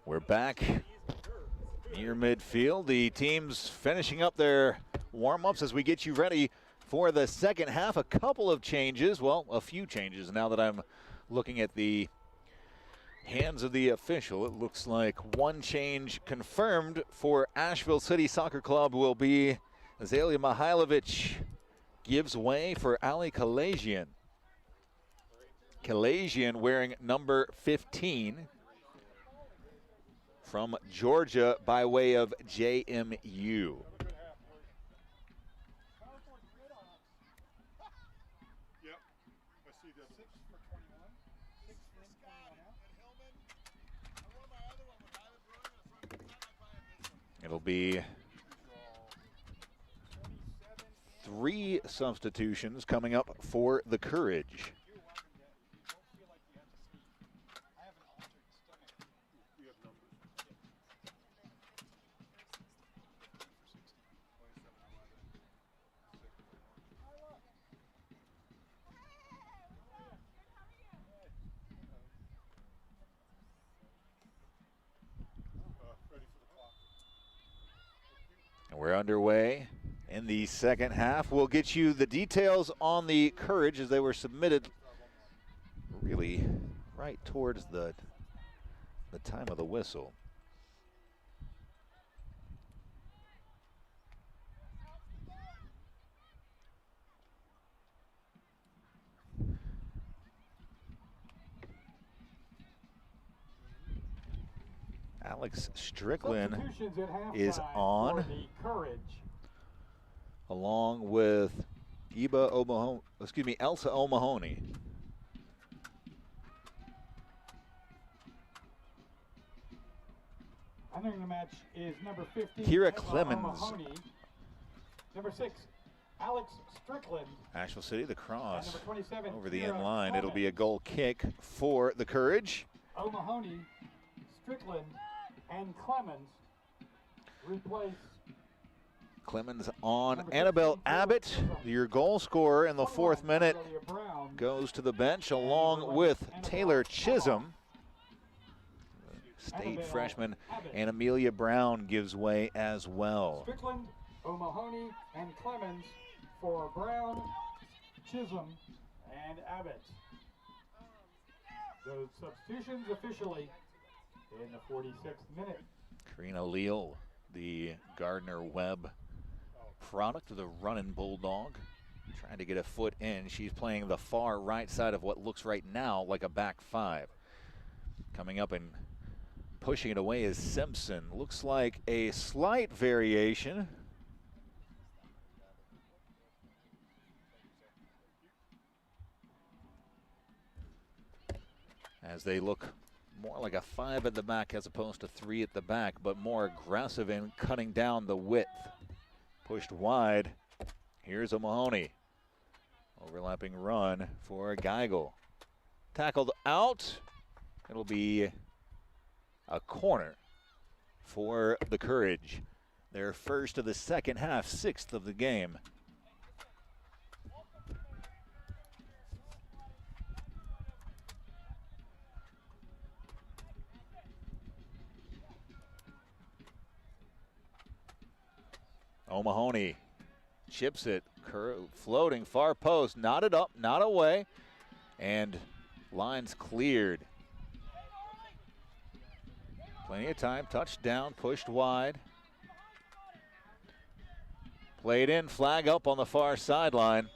We're back near midfield. The team's finishing up their warm-ups as we get you ready for the second half. A couple of changes, well, a few changes now that I'm looking at the hands of the official. It looks like one change confirmed for Asheville City Soccer Club will be Azalea Mihailovic gives way for Ali Kalajian. Kalajian wearing number 15 from Georgia by way of JMU. It'll be 3 substitutions coming up for the Courage. And we're underway in the second half. We'll get you the details on the Courage as they were submitted really right towards the time of the whistle. Alex Strickland is on, along with Elsa O'Mahony. Entering the match is number 15, Kira Clemens. O'Mahony. Number 6, Alex Strickland. Asheville City, the cross number 27, over the Kira end line. Clemens. It'll be a goal kick for the Courage. O'Mahony, Strickland, and Clemens replace. Clemens on Annabelle Abbott, your goal scorer in the 4th minute, goes to the bench along with Taylor Chisholm. State freshman, and Amelia Brown gives way as well. Strickland, O'Mahony, and Clemens for Brown, Chisholm, and Abbott. Those substitutions officially in the 46th minute. Karina Leal, the Gardner-Webb product of the running Bulldog, trying to get a foot in. She's playing the far right side of what looks right now like a back 5. Coming up and pushing it away is Simpson. Looks like a slight variation. As they look more like a 5 at the back as opposed to 3 at the back, but more aggressive in cutting down the width. Pushed wide. Here's O'Mahony. Overlapping run for Geigel. Tackled out. It'll be a corner for the Courage. Their first of the second half, 6th of the game. O'Mahony chips it, floating far post, knotted up, not away, and lines cleared. Plenty of time, touchdown, pushed wide. Played in, flag up on the far sideline.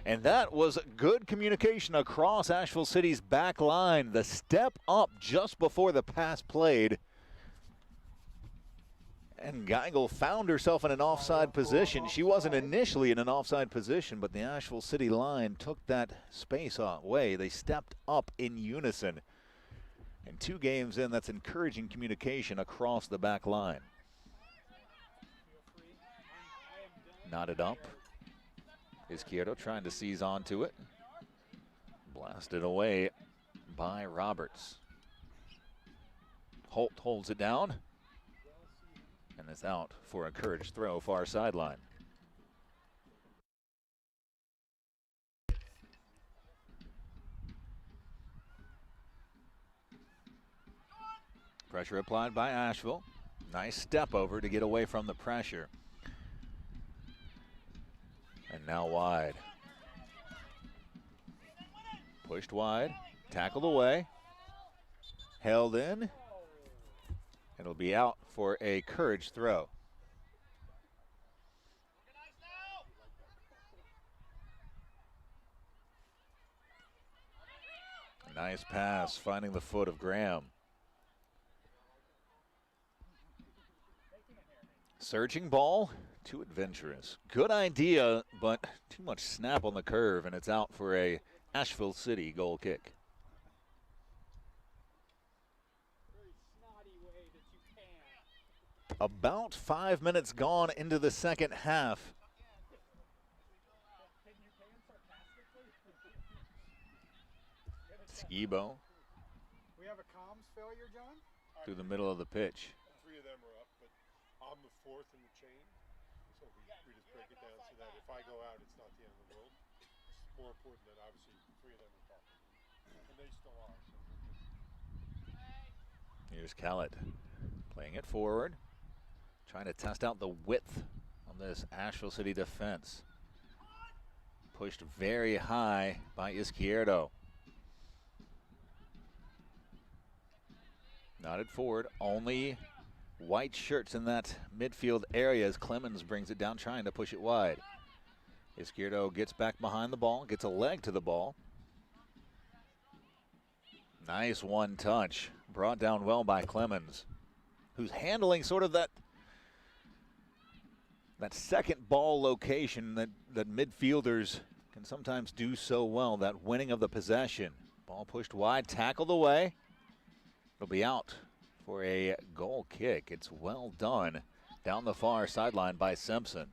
And that was good communication across Asheville City's back line. The step up just before the pass played. And Geigel found herself in an offside position. She wasn't initially in an offside position, but the Asheville City line took that space away. They stepped up in unison. And 2 games in, that's encouraging communication across the back line. Knotted up. Izquierdo trying to seize onto it. Blasted away by Roberts. Holt holds it down. And is out for a Courage throw far sideline. Pressure applied by Asheville. Nice step over to get away from the pressure. And now wide. Pushed wide, tackled away, held in. It'll be out for a Courage throw. Nice pass, finding the foot of Graham. Surging ball, too adventurous. Good idea, but too much snap on the curve, and it's out for a Asheville City goal kick. About 5 minutes gone into the second half. Skibo. We have a comms failure, John? Through the middle of the pitch. 3 of them are up, but I'm the 4th in the chain. So we just break it down so that if I go out, it's not the end of the world. It's more important that obviously 3 of them are talking. And they still are. So here's Kellett playing it forward, trying to test out the width of this Asheville City defense. Pushed very high by Izquierdo. Nodded forward, only white shirts in that midfield area as Clemens brings it down, trying to push it wide. Izquierdo gets back behind the ball, gets a leg to the ball. Nice one touch, brought down well by Clemens, who's handling sort of that second ball location that midfielders can sometimes do so well, that winning of the possession. Ball pushed wide, tackled away. It'll be out for a goal kick. It's well done down the far sideline by Simpson.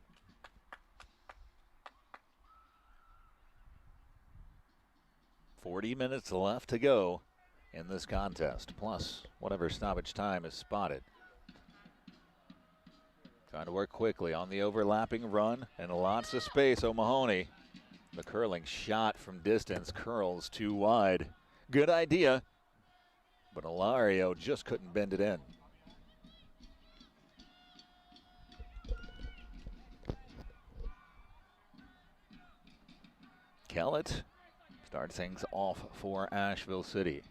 $40 left to go in this contest, plus whatever stoppage time is spotted. Trying to work quickly on the overlapping run and lots of space. O'Mahony, the curling shot from distance, curls too wide. Good idea, but Ilario just couldn't bend it in. Kellett starts things off for Asheville City.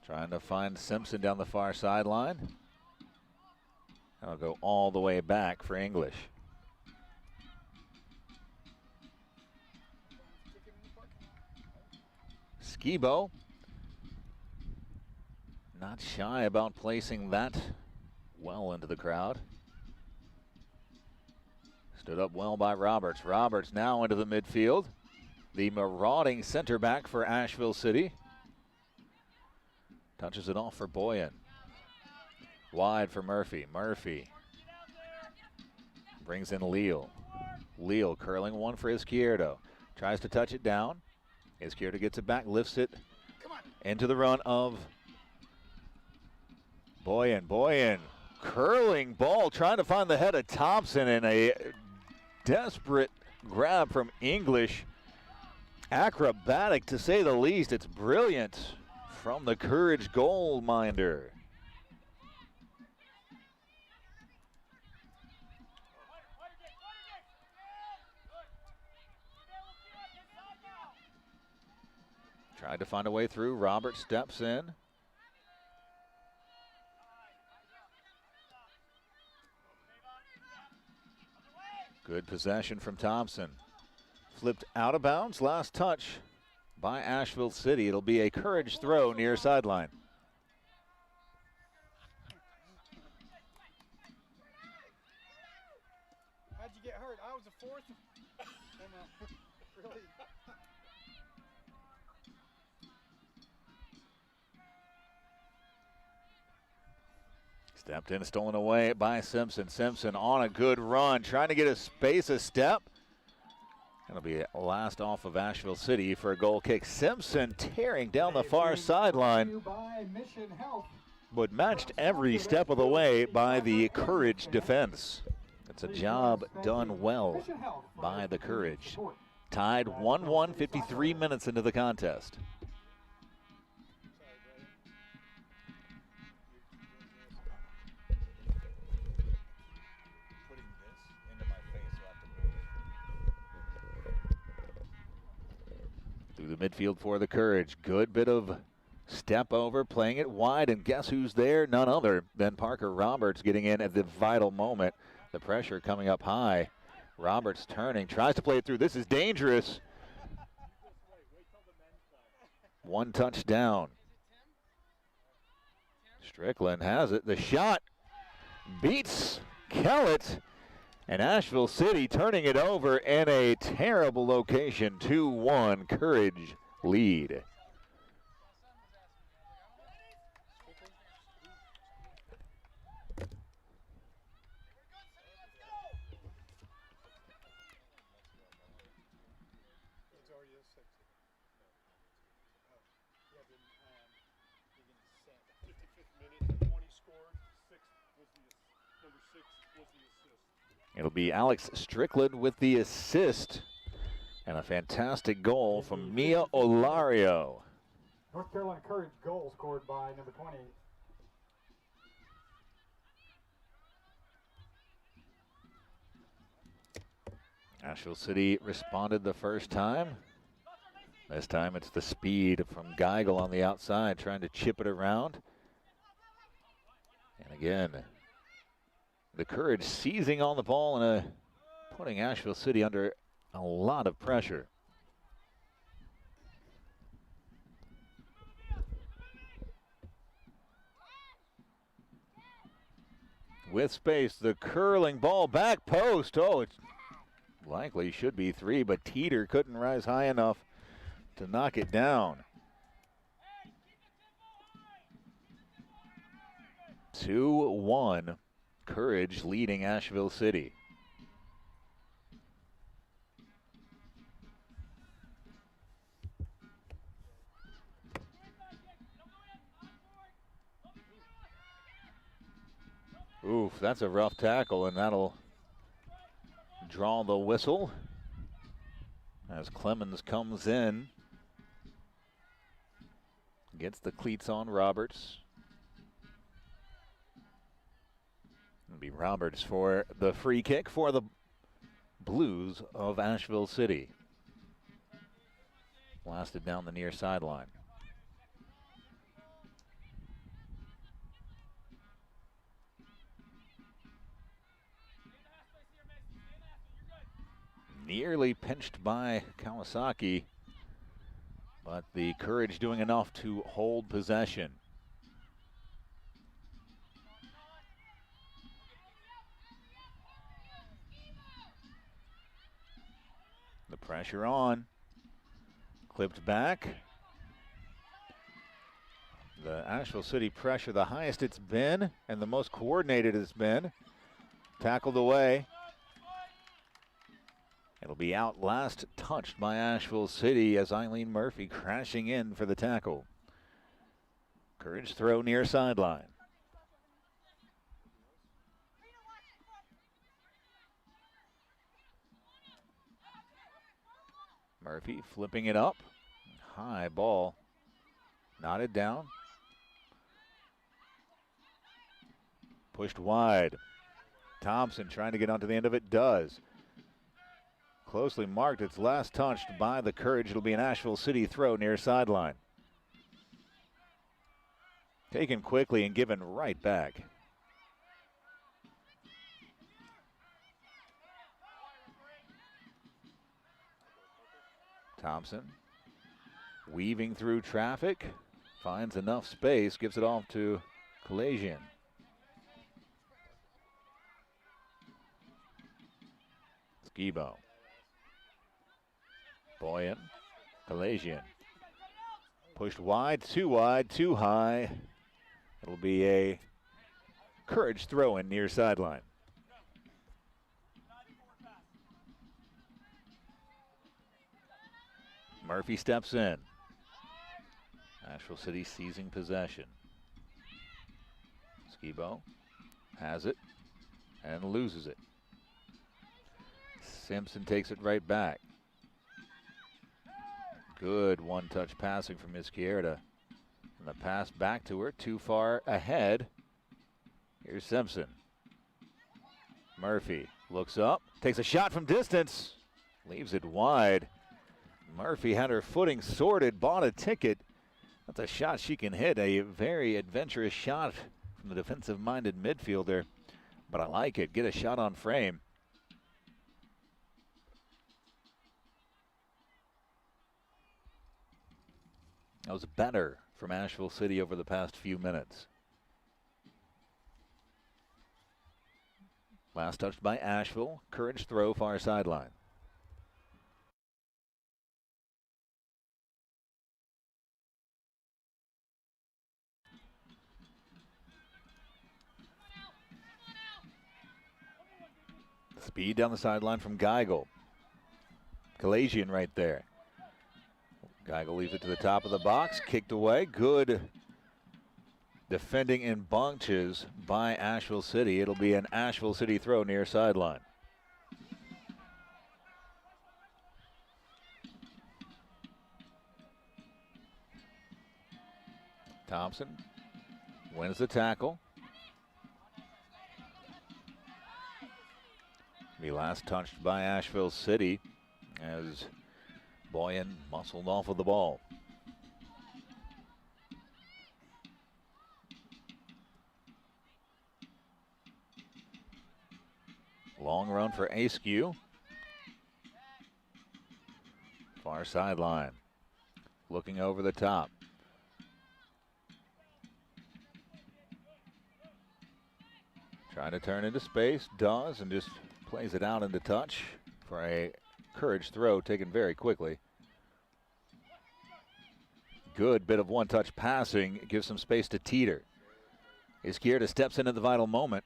Trying to find Simpson down the far sideline. I'll go all the way back for English. Skibo, not shy about placing that well into the crowd. Stood up well by Roberts. Roberts now into the midfield. The marauding center back for Asheville City. Touches it off for Boyan. Wide for Murphy. Murphy brings in Leal. Leal curling one for Izquierdo. Tries to touch it down. Izquierdo gets it back, lifts it into the run of Boyan. Boyan, curling ball, trying to find the head of Thompson, in a desperate grab from English. Acrobatic to say the least. It's brilliant from the Courage goal minder. Tried to find a way through. Robert steps in. Good possession from Thompson. Flipped out of bounds. Last touch by Asheville City. It'll be a Courage throw near sideline. How'd you get hurt? I was a 4th. Really? Stepped in, stolen away by Simpson. Simpson on a good run, trying to get a space, a step. It'll be last off of Asheville City for a goal kick. Simpson tearing down the far sideline, but matched every step of the way by the Courage defense. It's a job done well by the Courage. Tied 1-1, 53 minutes into the contest. the midfield for the Courage. Good bit of step over, playing it wide, and guess who's there? None other than Parker Roberts getting in at the vital moment. The pressure coming up high. Roberts turning, tries to play it through. This is dangerous. One touchdown. Strickland has it. The shot beats Kellett. And Asheville City turning it over in a terrible location. 2-1 Courage lead. It'll be Alex Strickland with the assist. And a fantastic goal from Mia Olario. North Carolina Courage goal scored by number 20. Asheville City responded the first time. This time it's the speed from Geigel on the outside, trying to chip it around. And again, the Courage seizing on the ball and putting Asheville City under a lot of pressure. With space, the curling ball, back post. Oh, it's likely should be 3, but Teeter couldn't rise high enough to knock it down. 2-1, Courage leading Asheville City. Oof, that's a rough tackle, and that'll draw the whistle as Clemens comes in. Gets the cleats on Roberts. It'll be Roberts for the free kick for the Blues of Asheville City. Blasted down the near sideline. Nearly pinched by Kawasaki, but the Courage doing enough to hold possession. The pressure on, clipped back. The Asheville City pressure, the highest it's been and the most coordinated it's been. Tackled away. It'll be out last touched by Asheville City as Eileen Murphy crashing in for the tackle. Courage throw near sideline. Murphy flipping it up. High ball. Knotted down. Pushed wide. Thompson trying to get onto the end of it. Does. Closely marked. It's last touched by the Courage. It'll be an Asheville City throw near sideline. Taken quickly and given right back. Thompson weaving through traffic. Finds enough space. Gives it off to Kalasian. Skibo. Boyan, Kalasian. Pushed wide, too high. It'll be a Courage throw in near sideline. Murphy steps in. Asheville City seizing possession. Skibo has it and loses it. Simpson takes it right back. Good one-touch passing from Izquierda. And the pass back to her, too far ahead. Here's Simpson. Murphy looks up, takes a shot from distance, leaves it wide. Murphy had her footing sorted, bought a ticket. That's a shot she can hit, a very adventurous shot from the defensive-minded midfielder. But I like it. Get a shot on frame. That was better from Asheville City over the past few minutes. Last touched by Asheville. Courage throw, far sideline. Speed down the sideline from Geigel. Kalasian right there. Geigel leaves it to the top of the box. Kicked away. Good defending in bunches by Asheville City. It'll be an Asheville City throw near sideline. Thompson wins the tackle. Be last touched by Asheville City as Boyan muscled off of the ball. Long run for Askew. Far sideline. Looking over the top. Trying to turn into space. Does, and just plays it out into touch for a Courage throw taken very quickly. Good bit of one-touch passing. Gives some space to Teeter. Izquierda steps in at the vital moment.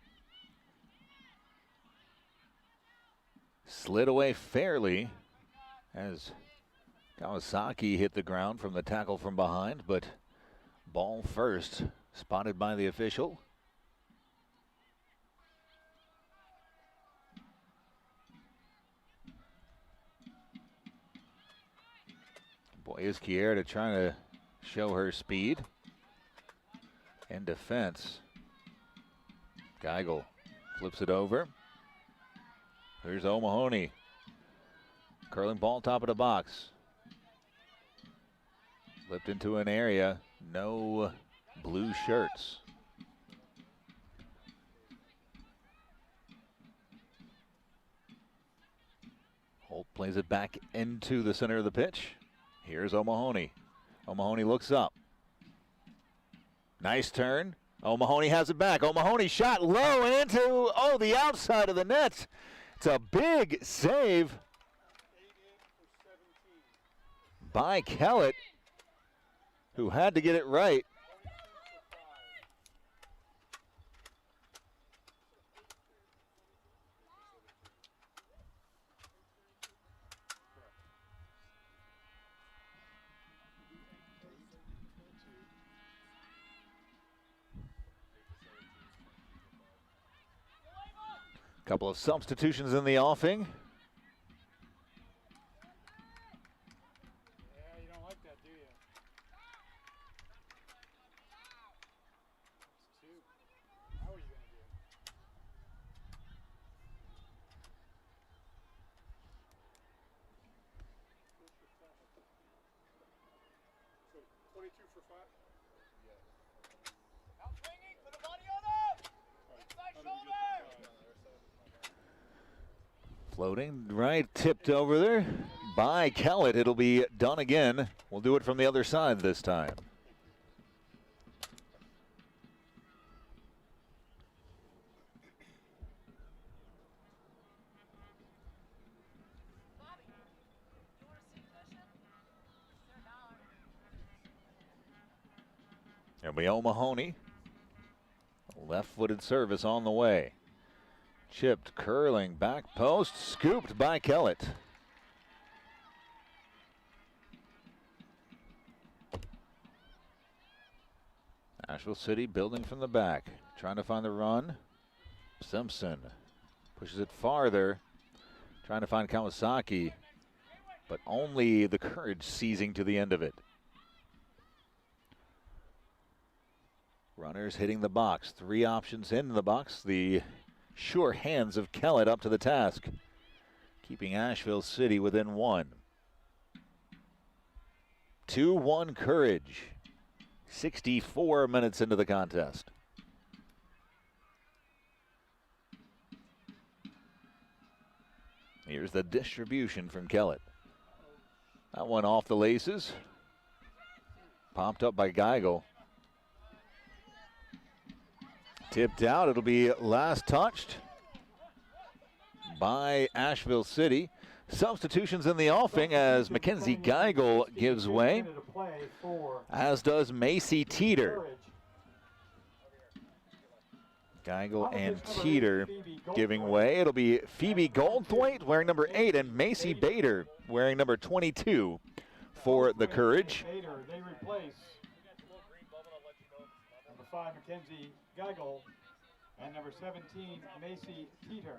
Slid away fairly as Kawasaki hit the ground from the tackle from behind, but ball first, spotted by the official. Boy, Izquierda trying to show her speed. In defense, Geigel flips it over. Here's O'Mahony. Curling ball top of the box. Flipped into an area. No blue shirts. Holt plays it back into the center of the pitch. Here's O'Mahony. O'Mahony looks up. Nice turn. O'Mahony has it back. O'Mahony shot low and into, the outside of the net. It's a big save by Kellett, who had to get it right. Couple of substitutions in the offing. Yeah, you don't like that, do you? It's two. How are you going to do it? So 22 for 5? Now swinging, put the body on up! Inside shoulder! Floating right, tipped over there by Kellett. It'll be done again. We'll do it from the other side this time. It'll be O'Mahony. Left-footed service on the way. Chipped, curling, back post, scooped by Kellett. Asheville City building from the back, trying to find the run. Simpson pushes it farther, trying to find Kawasaki, but only the Courage seizing to the end of it. Runners hitting the box, 3 options in the box. The sure hands of Kellett up to the task, keeping Asheville City within 1. 2-1 Courage. 64 minutes into the contest. Here's the distribution from Kellett. That one off the laces. Popped up by Geigel. Tipped out. It'll be last touched by Asheville City. Substitutions in the offing as Mackenzie Geigel gives way, as does Macy Teeter. Geigel and Teeter giving way. It'll be Phoebe Goldthwait wearing number 8 and Macy Bader wearing number 22 for the Courage. They replace number 5 Mackenzie Geigel and number 17 Macy Teeter.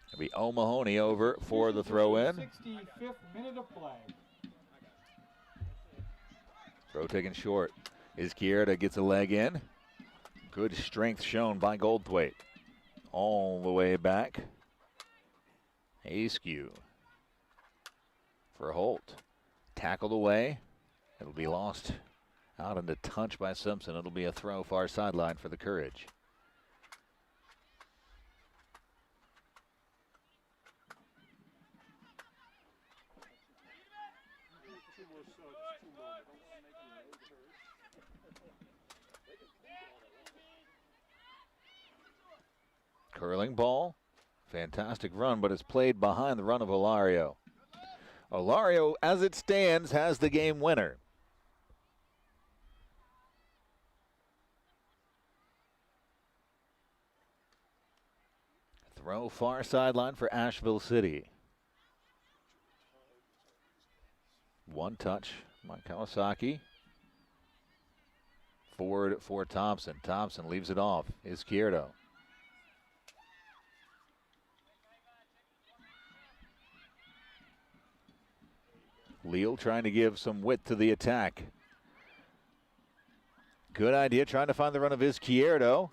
It'll be O'Mahony over for the throw-in. 65th minute of play. Throw taken short. Izquierda gets a leg in. Good strength shown by Goldthwait. All the way back. Askew for Holt. Tackled away. It'll be lost out into touch by Simpson. It'll be a throw far sideline for the Courage. Curling ball. Fantastic run, but it's played behind the run of Olario. Olario, as it stands, has the game winner. Throw far sideline for Asheville City. One touch by Kawasaki. Forward for Thompson. Thompson leaves it off. Izquierdo. Leal trying to give some width to the attack. Good idea, trying to find the run of Izquierdo.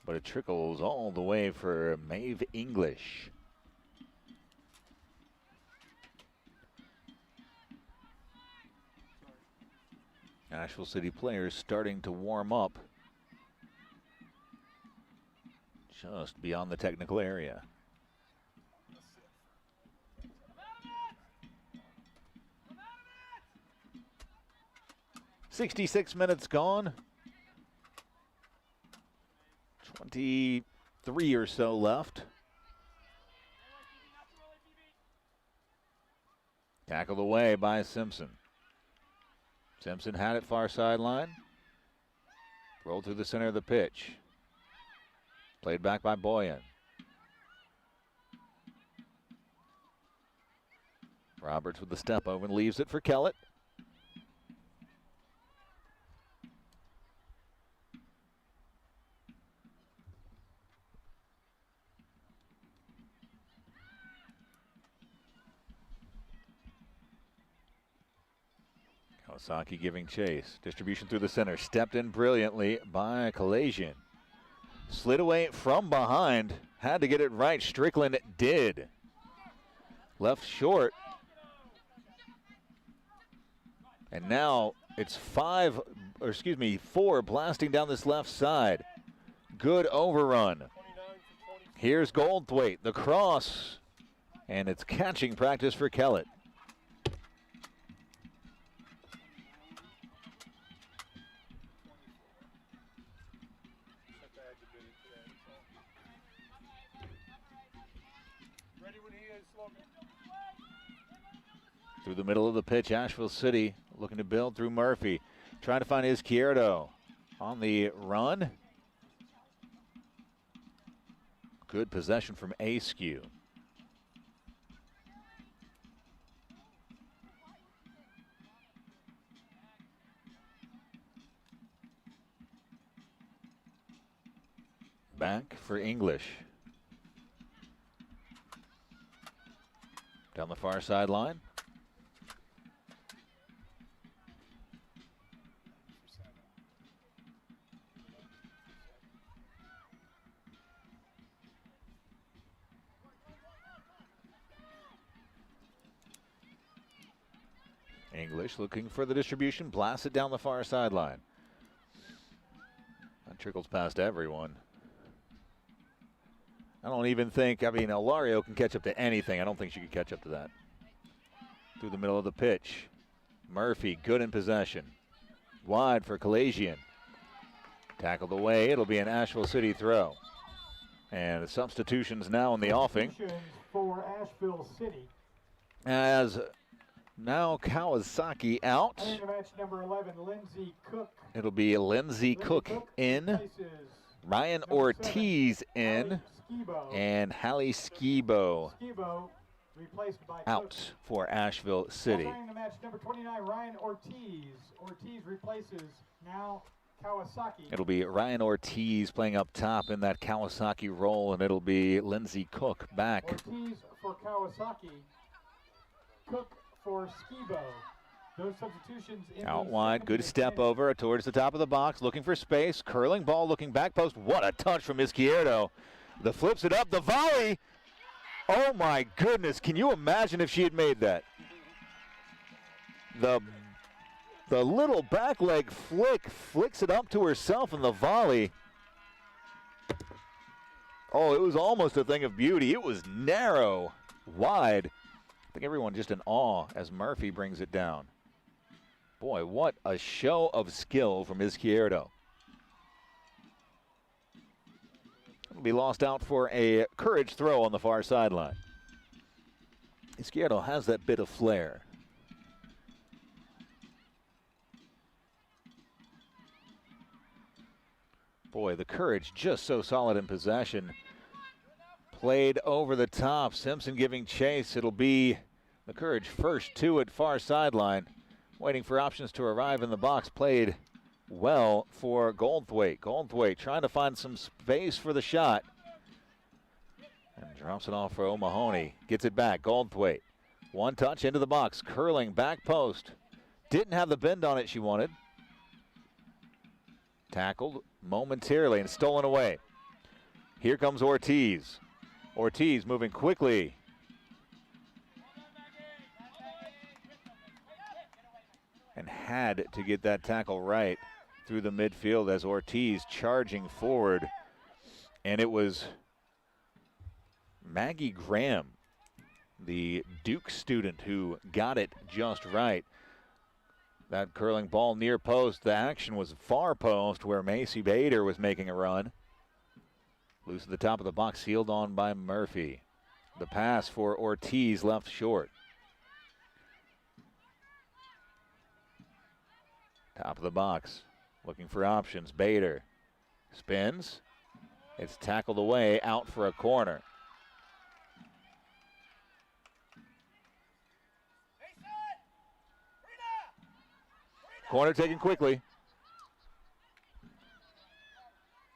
But it trickles all the way for Maeve English. Asheville City players starting to warm up just beyond the technical area. "66 minutes gone. 23 or so left. Tackled away by Simpson. Simpson had it far sideline. Rolled through the center of the pitch. Played back by Boyan. Roberts with the step over and leaves it for Kellett. Kawasaki giving chase. Distribution through the center. Stepped in brilliantly by Kalasian. Slid away from behind. Had to get it right. Strickland did. Left short. And now it's 4 blasting down this left side. Good overrun. Here's Goldthwait. The cross. And it's catching practice for Kellett. Through the middle of the pitch, Asheville City looking to build through Murphy. Trying to find Izquierdo on the run. Good possession from Askew. Back for English. Down the far sideline. English looking for the distribution, blasts it down the far sideline. That trickles past everyone. I don't even think, I mean, Ilario can catch up to anything. I don't think she could catch up to that. Through the middle of the pitch. Murphy, good in possession. Wide for Kalasian. Tackled away. It'll be an Asheville City throw. And the substitutions now in the offing. For Asheville City. As now Kawasaki out. And in match number 11, Lindsay Cook. It'll be Lindsay Cook in. Ryan Ortiz in. And Hallie Skibo replaced by out Cook. for Asheville City. Entering the match number 29, Ryan Ortiz. Ortiz replaces now Kawasaki. It'll be Ryan Ortiz playing up top in that Kawasaki role, and it'll be Lindsay Cook back. Ortiz for Kawasaki. Cook for Skibo. Those substitutions in Out the wide, second good and step 10th. over towards the top of the box, looking for space, curling ball, looking back post. What a touch from Izquierdo. The flips it up, the volley. Oh my goodness, can you imagine if she had made that? The little back leg flicks it up to herself in the volley. Oh, it was almost a thing of beauty. It was narrow, wide. I think everyone just in awe as Murphy brings it down. Boy, what a show of skill from Izquierdo. It'll be lost out for a courage throw on the far sideline. Izquierdo has that bit of flair. Boy, the courage just so solid in possession. Played over the top. Simpson giving chase. It'll be the courage first to it, far sideline. Waiting for options to arrive in the box. Played well for Goldthwaite. Goldthwaite trying to find some space for the shot. And drops it off for O'Mahony. Gets it back. Goldthwaite. One touch into the box. Curling back post. Didn't have the bend on it she wanted. Tackled momentarily and stolen away. Here comes Ortiz. Ortiz moving quickly. And had to get that tackle right through the midfield as Ortiz charging forward. And it was Maggie Graham, the Duke student, who got it just right. That curling ball near post. The action was far post where Macy Bader was making a run. Loose at the top of the box, sealed on by Murphy. The pass for Ortiz left short. Top of the box, looking for options. Bader spins. It's tackled away, out for a corner. Corner taken quickly.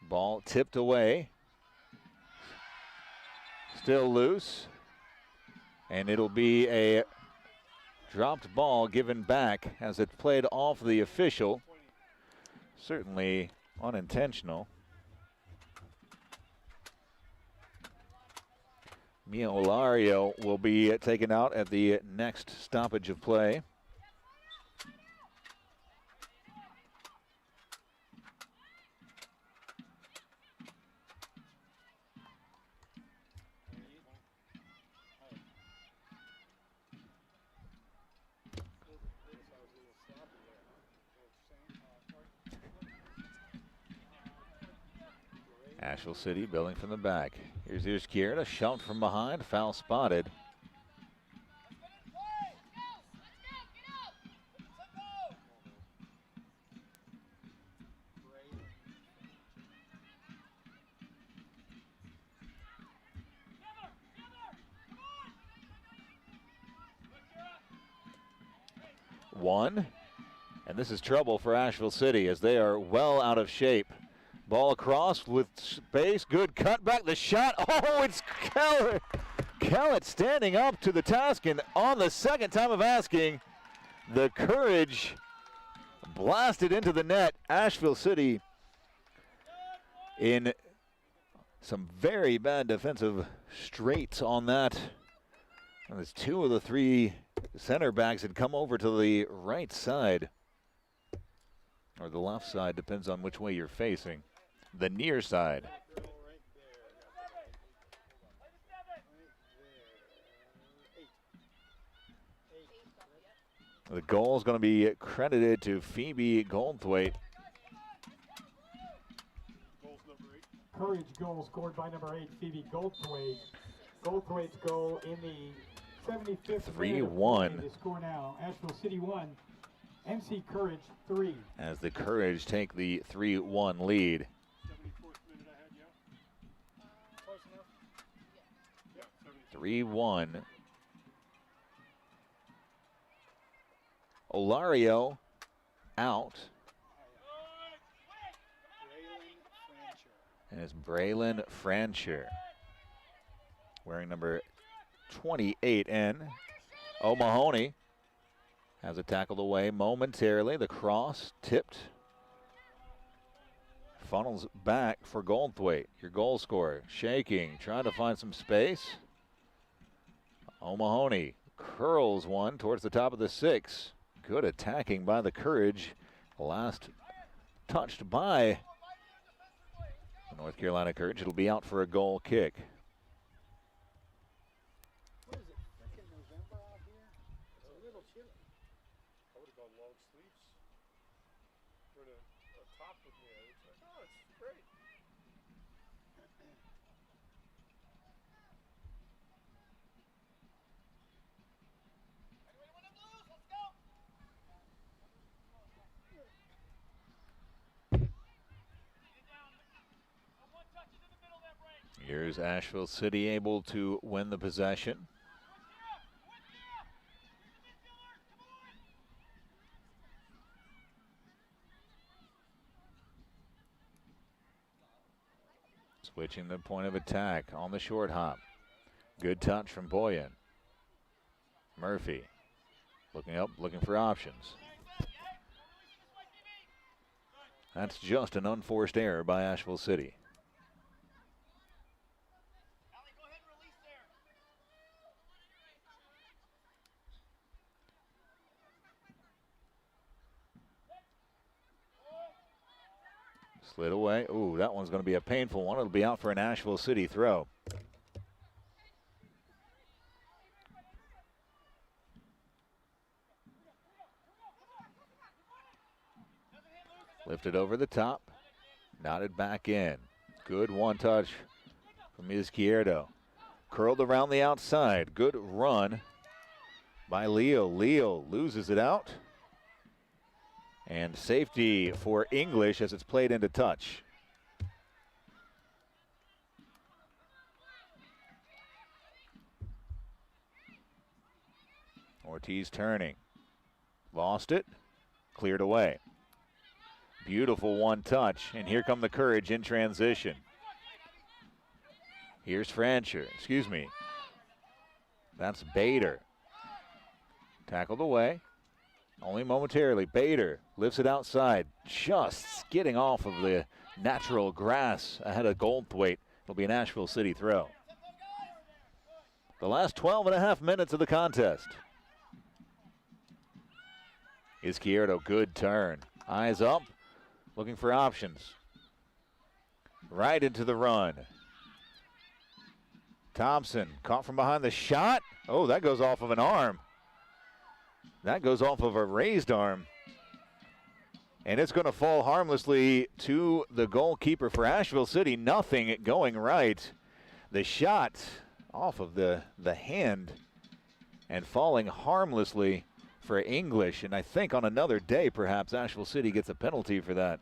Ball tipped away. Still loose. And it'll be a dropped ball given back as it played off the official. Certainly unintentional. Mia Olario will be taken out at the next stoppage of play. Asheville City building from the back. Here's Izquierdo, shout from behind, foul spotted. One, and this is trouble for Asheville City as they are well out of shape. Ball across with space, good cutback, the shot, oh, it's Kellett. Kellett standing up to the task, and on the second time of asking, the courage blasted into the net. Asheville City in some very bad defensive straits on that And as two of the three center backs had come over to the right side, or the left side, depends on which way you're facing. The near side. The goal is going to be credited to Phoebe Goldthwaite. Courage goal scored by number 8, Phoebe Goldthwaite. Goldthwaite's goal in the 75th 3-1. The score now, Asheville City 1, MC Courage 3. As the Courage take the 3-1 lead. 3-1. Olario out. And it's Braylon Francher wearing number 28 in. O'Mahony has it tackled away momentarily. The cross tipped. Funnels back for Goldthwaite, your goal scorer. Shaking, trying to find some space. O'Mahony curls one towards the top of the 6. Good attacking by the Courage. Last touched by the North Carolina Courage. It'll be out for a goal kick. What is it, frickin' November out here? It's a little chilly. I would have gone long sleeves. We're in a top with me. It's like, oh, it's great. Anybody want to lose? Let's go. One touch into the middle there, break. Here's Asheville City able to win the possession. Switching the point of attack on the short hop. Good touch from Boyan. Murphy looking up, looking for options. That's just an unforced error by Asheville City. Allie, go ahead and release there. Slid away. Ooh, that one's going to be a painful one. It'll be out for an Asheville City throw. Lifted over the top. Knotted back in. Good one touch from Izquierdo. Curled around the outside. Good run by Leo. Leo loses it out. And safety for English as it's played into touch. Ortiz turning. Lost it. Cleared away. Beautiful one touch. And here come the Courage in transition. Here's Francher. Excuse me. That's Bader. Tackled away. Only momentarily. Bader lifts it outside, just skidding off of the natural grass ahead of Goldthwaite. It'll be an Asheville City throw. The last 12.5 minutes of the contest. Izquierdo, good turn. Eyes up, looking for options. Right into the run. Thompson caught from behind the shot. Oh, that goes off of an arm. That goes off of a raised arm. And it's going to fall harmlessly to the goalkeeper for Asheville City. Nothing going right. The shot off of the hand and falling harmlessly for English. And I think on another day, perhaps Asheville City gets a penalty for that.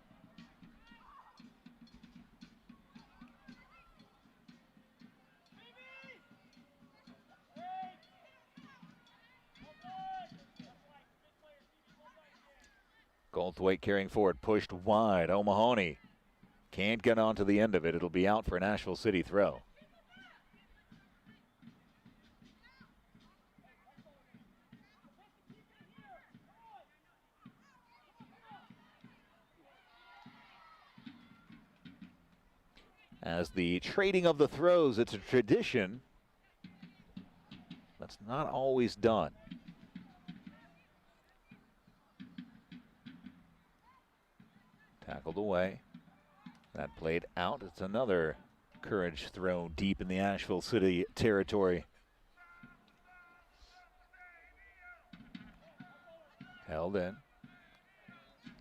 Goldthwaite carrying forward, pushed wide. O'Mahony can't get onto the end of it. It'll be out for an Asheville City throw. As the trading of the throws, it's a tradition. That's not always done. Tackled away. That played out. It's another courage throw deep in the Asheville City territory. Held in.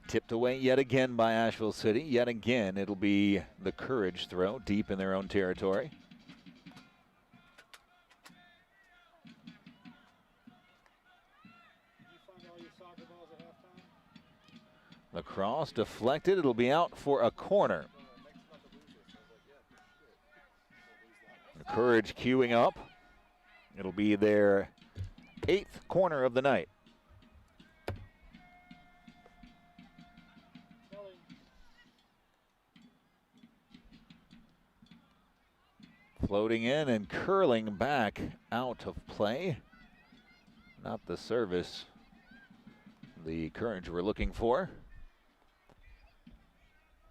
Tipped away yet again by Asheville City. Yet again, it'll be the courage throw deep in their own territory. The cross deflected. It'll be out for a corner. The Courage queuing up. It'll be their 8th corner of the night. Floating in and curling back out of play. Not the service the Courage were looking for.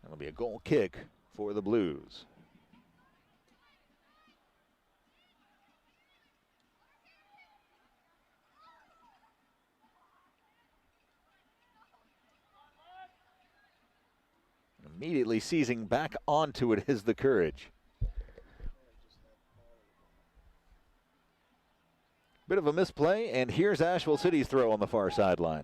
It'll be a goal kick for the Blues. Immediately seizing back onto it is the Courage. Bit of a misplay, and here's Asheville City's throw on the far sideline.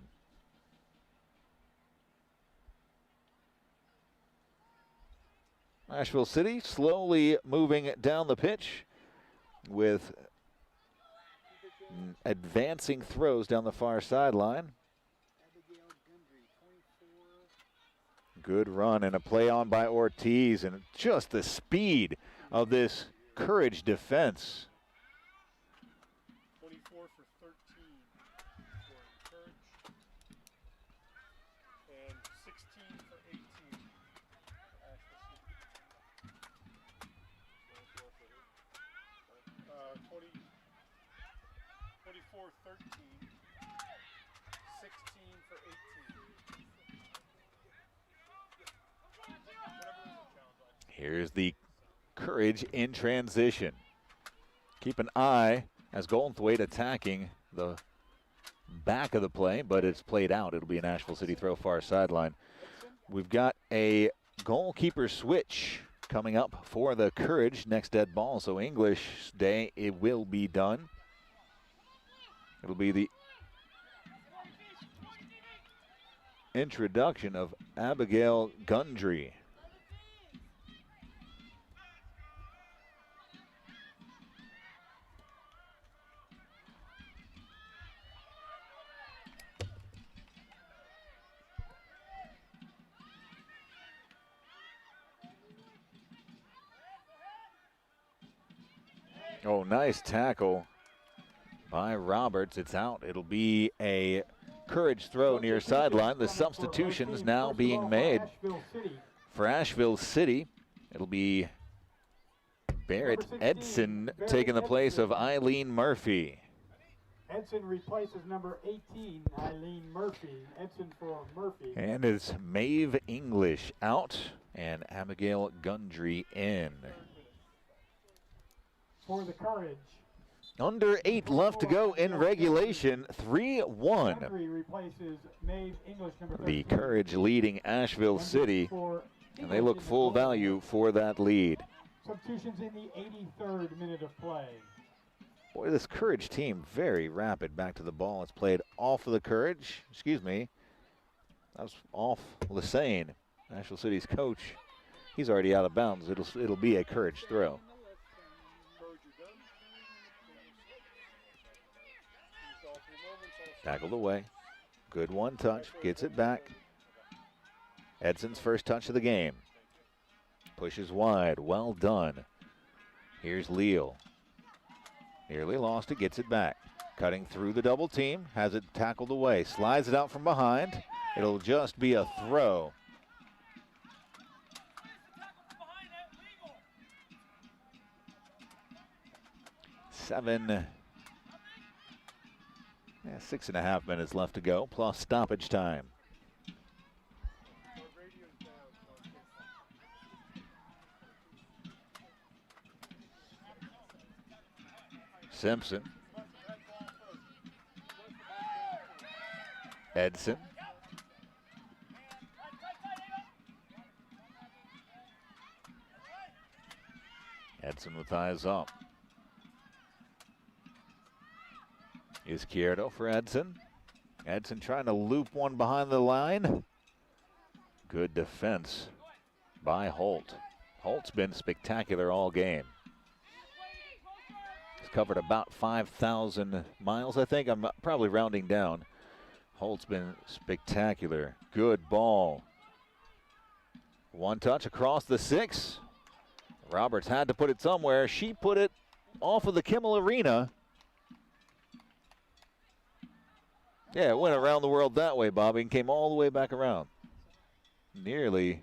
Asheville City slowly moving down the pitch with advancing throws down the far sideline. Good run and a play on by Ortiz, and just the speed of this Courage defense. 24 for 13 for Courage, and 16 for 18 for Asheville City. 24 13, 16 for 18. Here's the Courage in transition. Keep an eye as Goldthwaite attacking the back of the play, but it's played out. It'll be an Asheville City throw far sideline. We've got a goalkeeper switch coming up for the Courage next dead ball, so English Day, it will be done. It'll be the introduction of Abigail Gundry. Oh, nice tackle by Roberts. It's out. It'll be a Courage throw near sideline. The substitutions now being made for Asheville City. It'll be Barrett Edson taking the place of Eileen Murphy. Edson replaces number 18, Eileen Murphy. Edson for Murphy. And it's Maeve English out and Abigail Gundry in. For the Courage. Under 8 left to go in regulation, 3-1. Replaces Maeve English, number 13. The Courage leading Asheville City, and they look full value for that lead. Substitutions in the 83rd minute of play. Boy, this Courage team, very rapid back to the ball. It's played off of the Courage. Excuse me. That was off Lassane, Asheville City's coach. He's already out of bounds. It'll be a Courage throw. Tackled away. Good one touch. Gets it back. Edson's first touch of the game. Pushes wide. Well done. Here's Leal. Nearly lost it. Gets it back. Cutting through the double team. Has it tackled away. Slides it out from behind. It'll just be a throw. Seven. 6.5 minutes left to go, plus stoppage time. Simpson Edson. Edson with eyes up. Izquierdo for Edson. Edson trying to loop one behind the line. Good defense by Holt. Holt's been spectacular all game. He's covered about 5,000 miles, I think. I'm probably rounding down. Holt's been spectacular. Good ball. One touch across the 6. Roberts had to put it somewhere. She put it off of the Kimmel Arena. Yeah, it went around the world that way, Bobby, and came all the way back around. Nearly,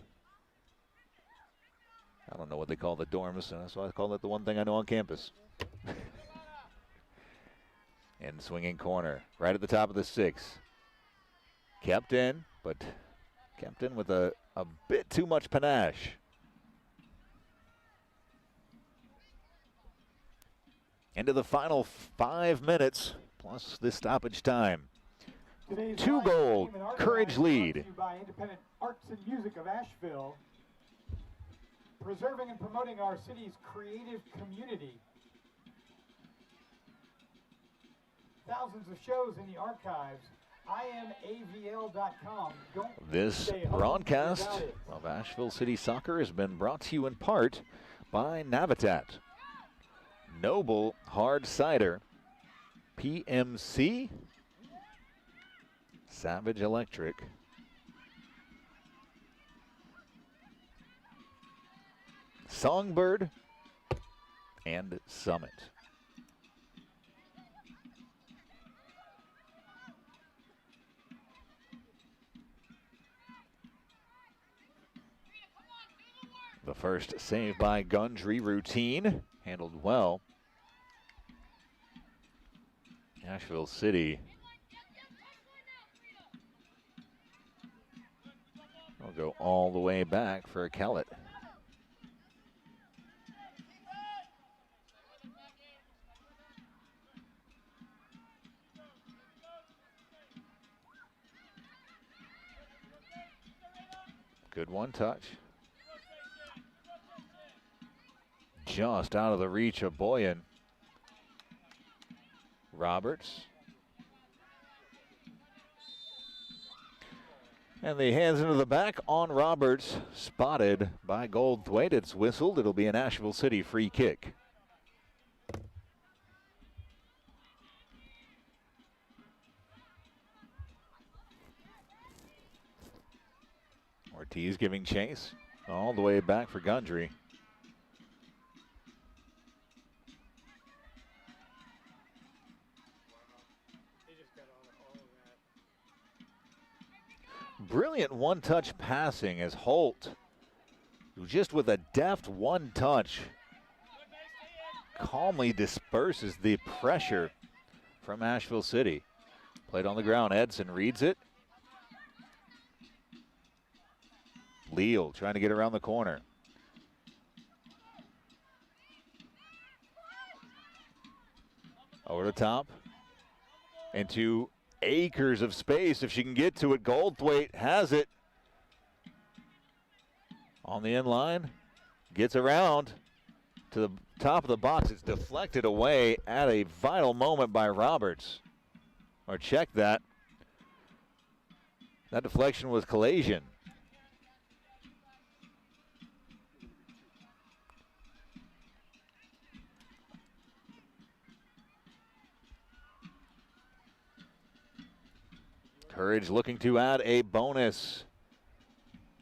I don't know what they call the dorms, so I call it the one thing I know on campus. And swinging corner, right at the top of the 6. Kept in, but kept in with a bit too much panache. Into the final 5 minutes, plus this stoppage time. Today's 2-goal Courage lead. By Independent Arts and Music of Asheville, preserving and promoting our city's creative community. Thousands of shows in the archives. IamAVL.com. This broadcast of Asheville City Soccer has been brought to you in part by Navitat, Noble Hard Cider, PMC, Savage Electric, Songbird, and Summit. The first save by Gundry, routine, handled well. Asheville City will go all the way back for Kellett. Good one touch. Just out of the reach of Boyan. Roberts. And the hands into the back on Roberts, spotted by Goldthwaite. It's whistled. It'll be an Asheville City free kick. Ortiz giving chase all the way back for Gundry. Brilliant one-touch passing as Holt, just with a deft one-touch, calmly disperses the pressure from Asheville City. Played on the ground. Edson reads it. Leal trying to get around the corner. Over the top. Into acres of space if she can get to it. Goldthwaite has it. On the end line. Gets around to the top of the box. It's deflected away at a vital moment by Roberts. Or check that. That deflection was collision. Courage looking to add a bonus.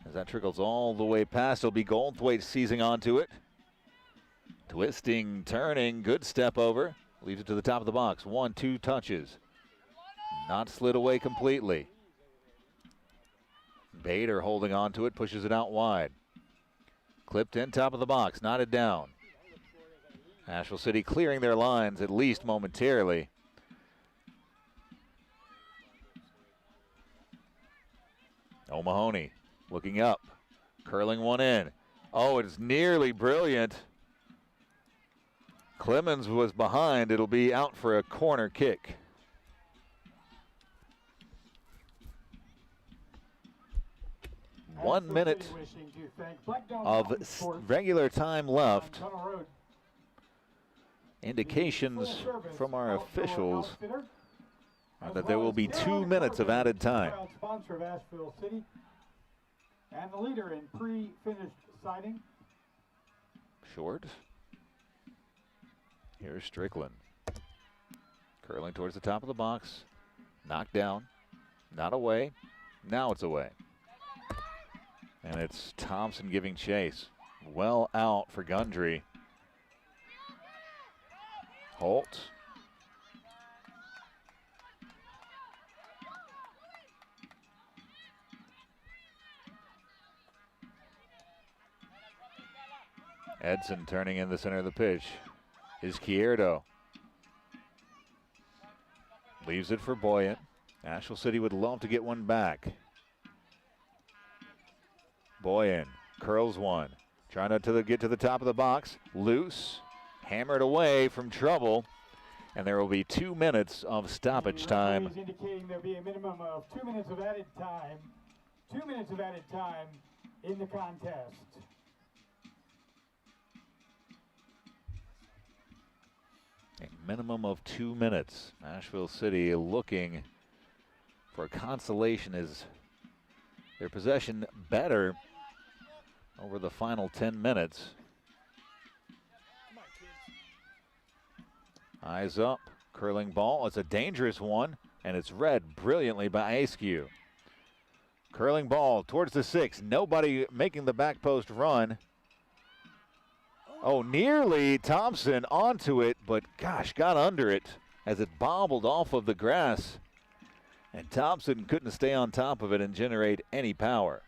As that trickles all the way past, it'll be Goldthwaite seizing onto it. Twisting, turning, good step over. Leaves it to the top of the box. 1-2 touches. Not slid away completely. Bader holding onto it, pushes it out wide. Clipped in, top of the box, knotted down. Asheville City clearing their lines at least momentarily. O'Mahony looking up, curling one in. Oh, it's nearly brilliant. Clemens was behind. It'll be out for a corner kick. 1 minute of regular time left. Indications from our officials are that there will be 2 minutes of added time. Sponsor of Asheville City and the leader in pre-finished siding. Short. Here's Strickland. Curling towards the top of the box. Knocked down. Not away. Now it's away. And it's Thompson giving chase. Well out for Gundry. Holt. Edson turning in the center of the pitch. Izquierdo. Leaves it for Boyant. Asheville City would love to get one back. Boyant curls one. Trying to get to the top of the box. Loose. Hammered away from trouble. And there will be 2 minutes of stoppage time. Indicating there'll be a minimum of 2 minutes of added time. 2 minutes of added time in the contest. A minimum of 2 minutes. Asheville City looking for consolation as their possession better over the final 10 minutes. Eyes up, curling ball. It's a dangerous one, and it's read brilliantly by Askew. Curling ball towards the 6. Nobody making the back post run. Oh, nearly Thompson onto it, but gosh, got under it as it bobbled off of the grass. And Thompson couldn't stay on top of it and generate any power.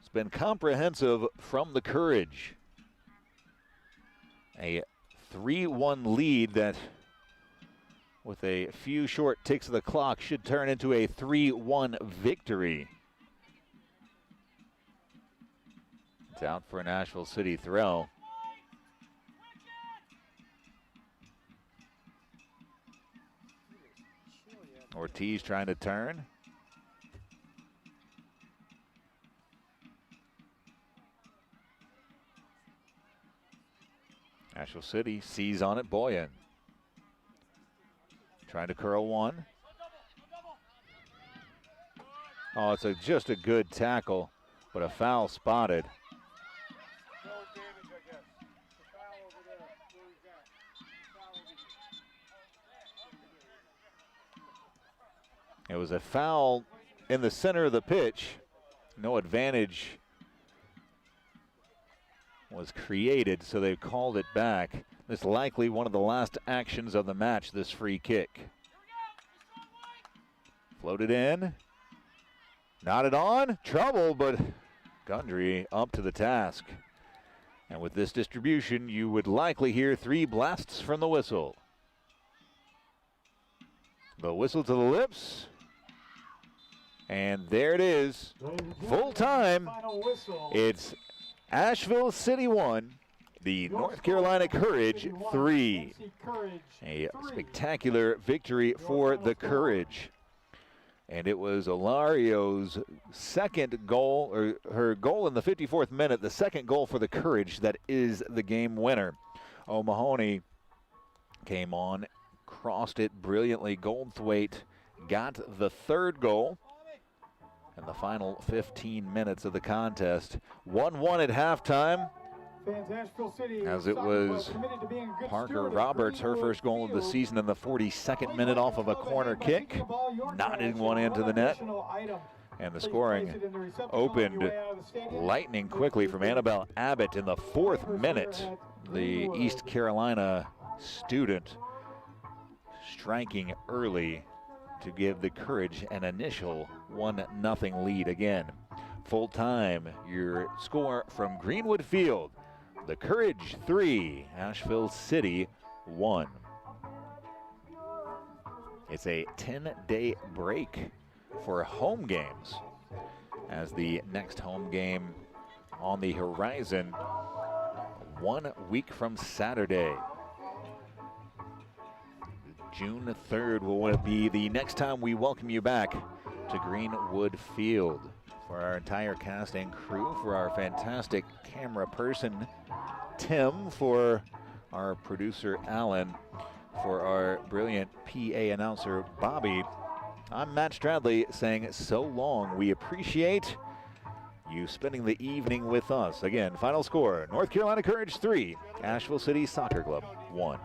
It's been comprehensive from the Courage. A 3-1 lead that, with a few short ticks of the clock, should turn into a 3-1 victory. It's out for an Asheville City throw. Ortiz trying to turn. Asheville City sees on it, Boyan. Trying to curl one. Oh, it's just a good tackle, but a foul spotted. No advantage, I guess. The foul over there. Where is that? Foul over here. It was a foul in the center of the pitch. No advantage was created, so they called it back. This is likely one of the last actions of the match, this free kick. Floated in. Knotted on. Trouble, but Gundry up to the task. And with this distribution, you would likely hear 3 blasts from the whistle. The whistle to the lips. And there it is. Full time. It's Asheville City 1, the North Carolina Courage 3. A spectacular victory for the Courage. And it was Olario's second goal, or her goal in the 54th minute, the second goal for the Courage that is the game winner. O'Mahony came on, crossed it brilliantly. Goldthwaite got the third goal. In the final 15 minutes of the contest. 1-1 at halftime. As it was Parker Roberts, her first goal of the season in the 42nd minute off of a corner kick. Nodding one into the net. And the scoring opened lightning quickly from Annabelle Abbott in the 4th minute. The East Carolina student striking early to give the Courage an initial 1-0 lead again. Full time, your score from Greenwood Field. The Courage 3, Asheville City 1. It's a 10-day break for home games, as the next home game on the horizon 1 week from Saturday. June 3rd will be the next time we welcome you back to Greenwood Field. For our entire cast and crew, for our fantastic camera person, Tim, for our producer, Alan, for our brilliant PA announcer, Bobby, I'm Matt Stradley saying so long. We appreciate you spending the evening with us. Again, final score, North Carolina Courage 3, Asheville City Soccer Club 1.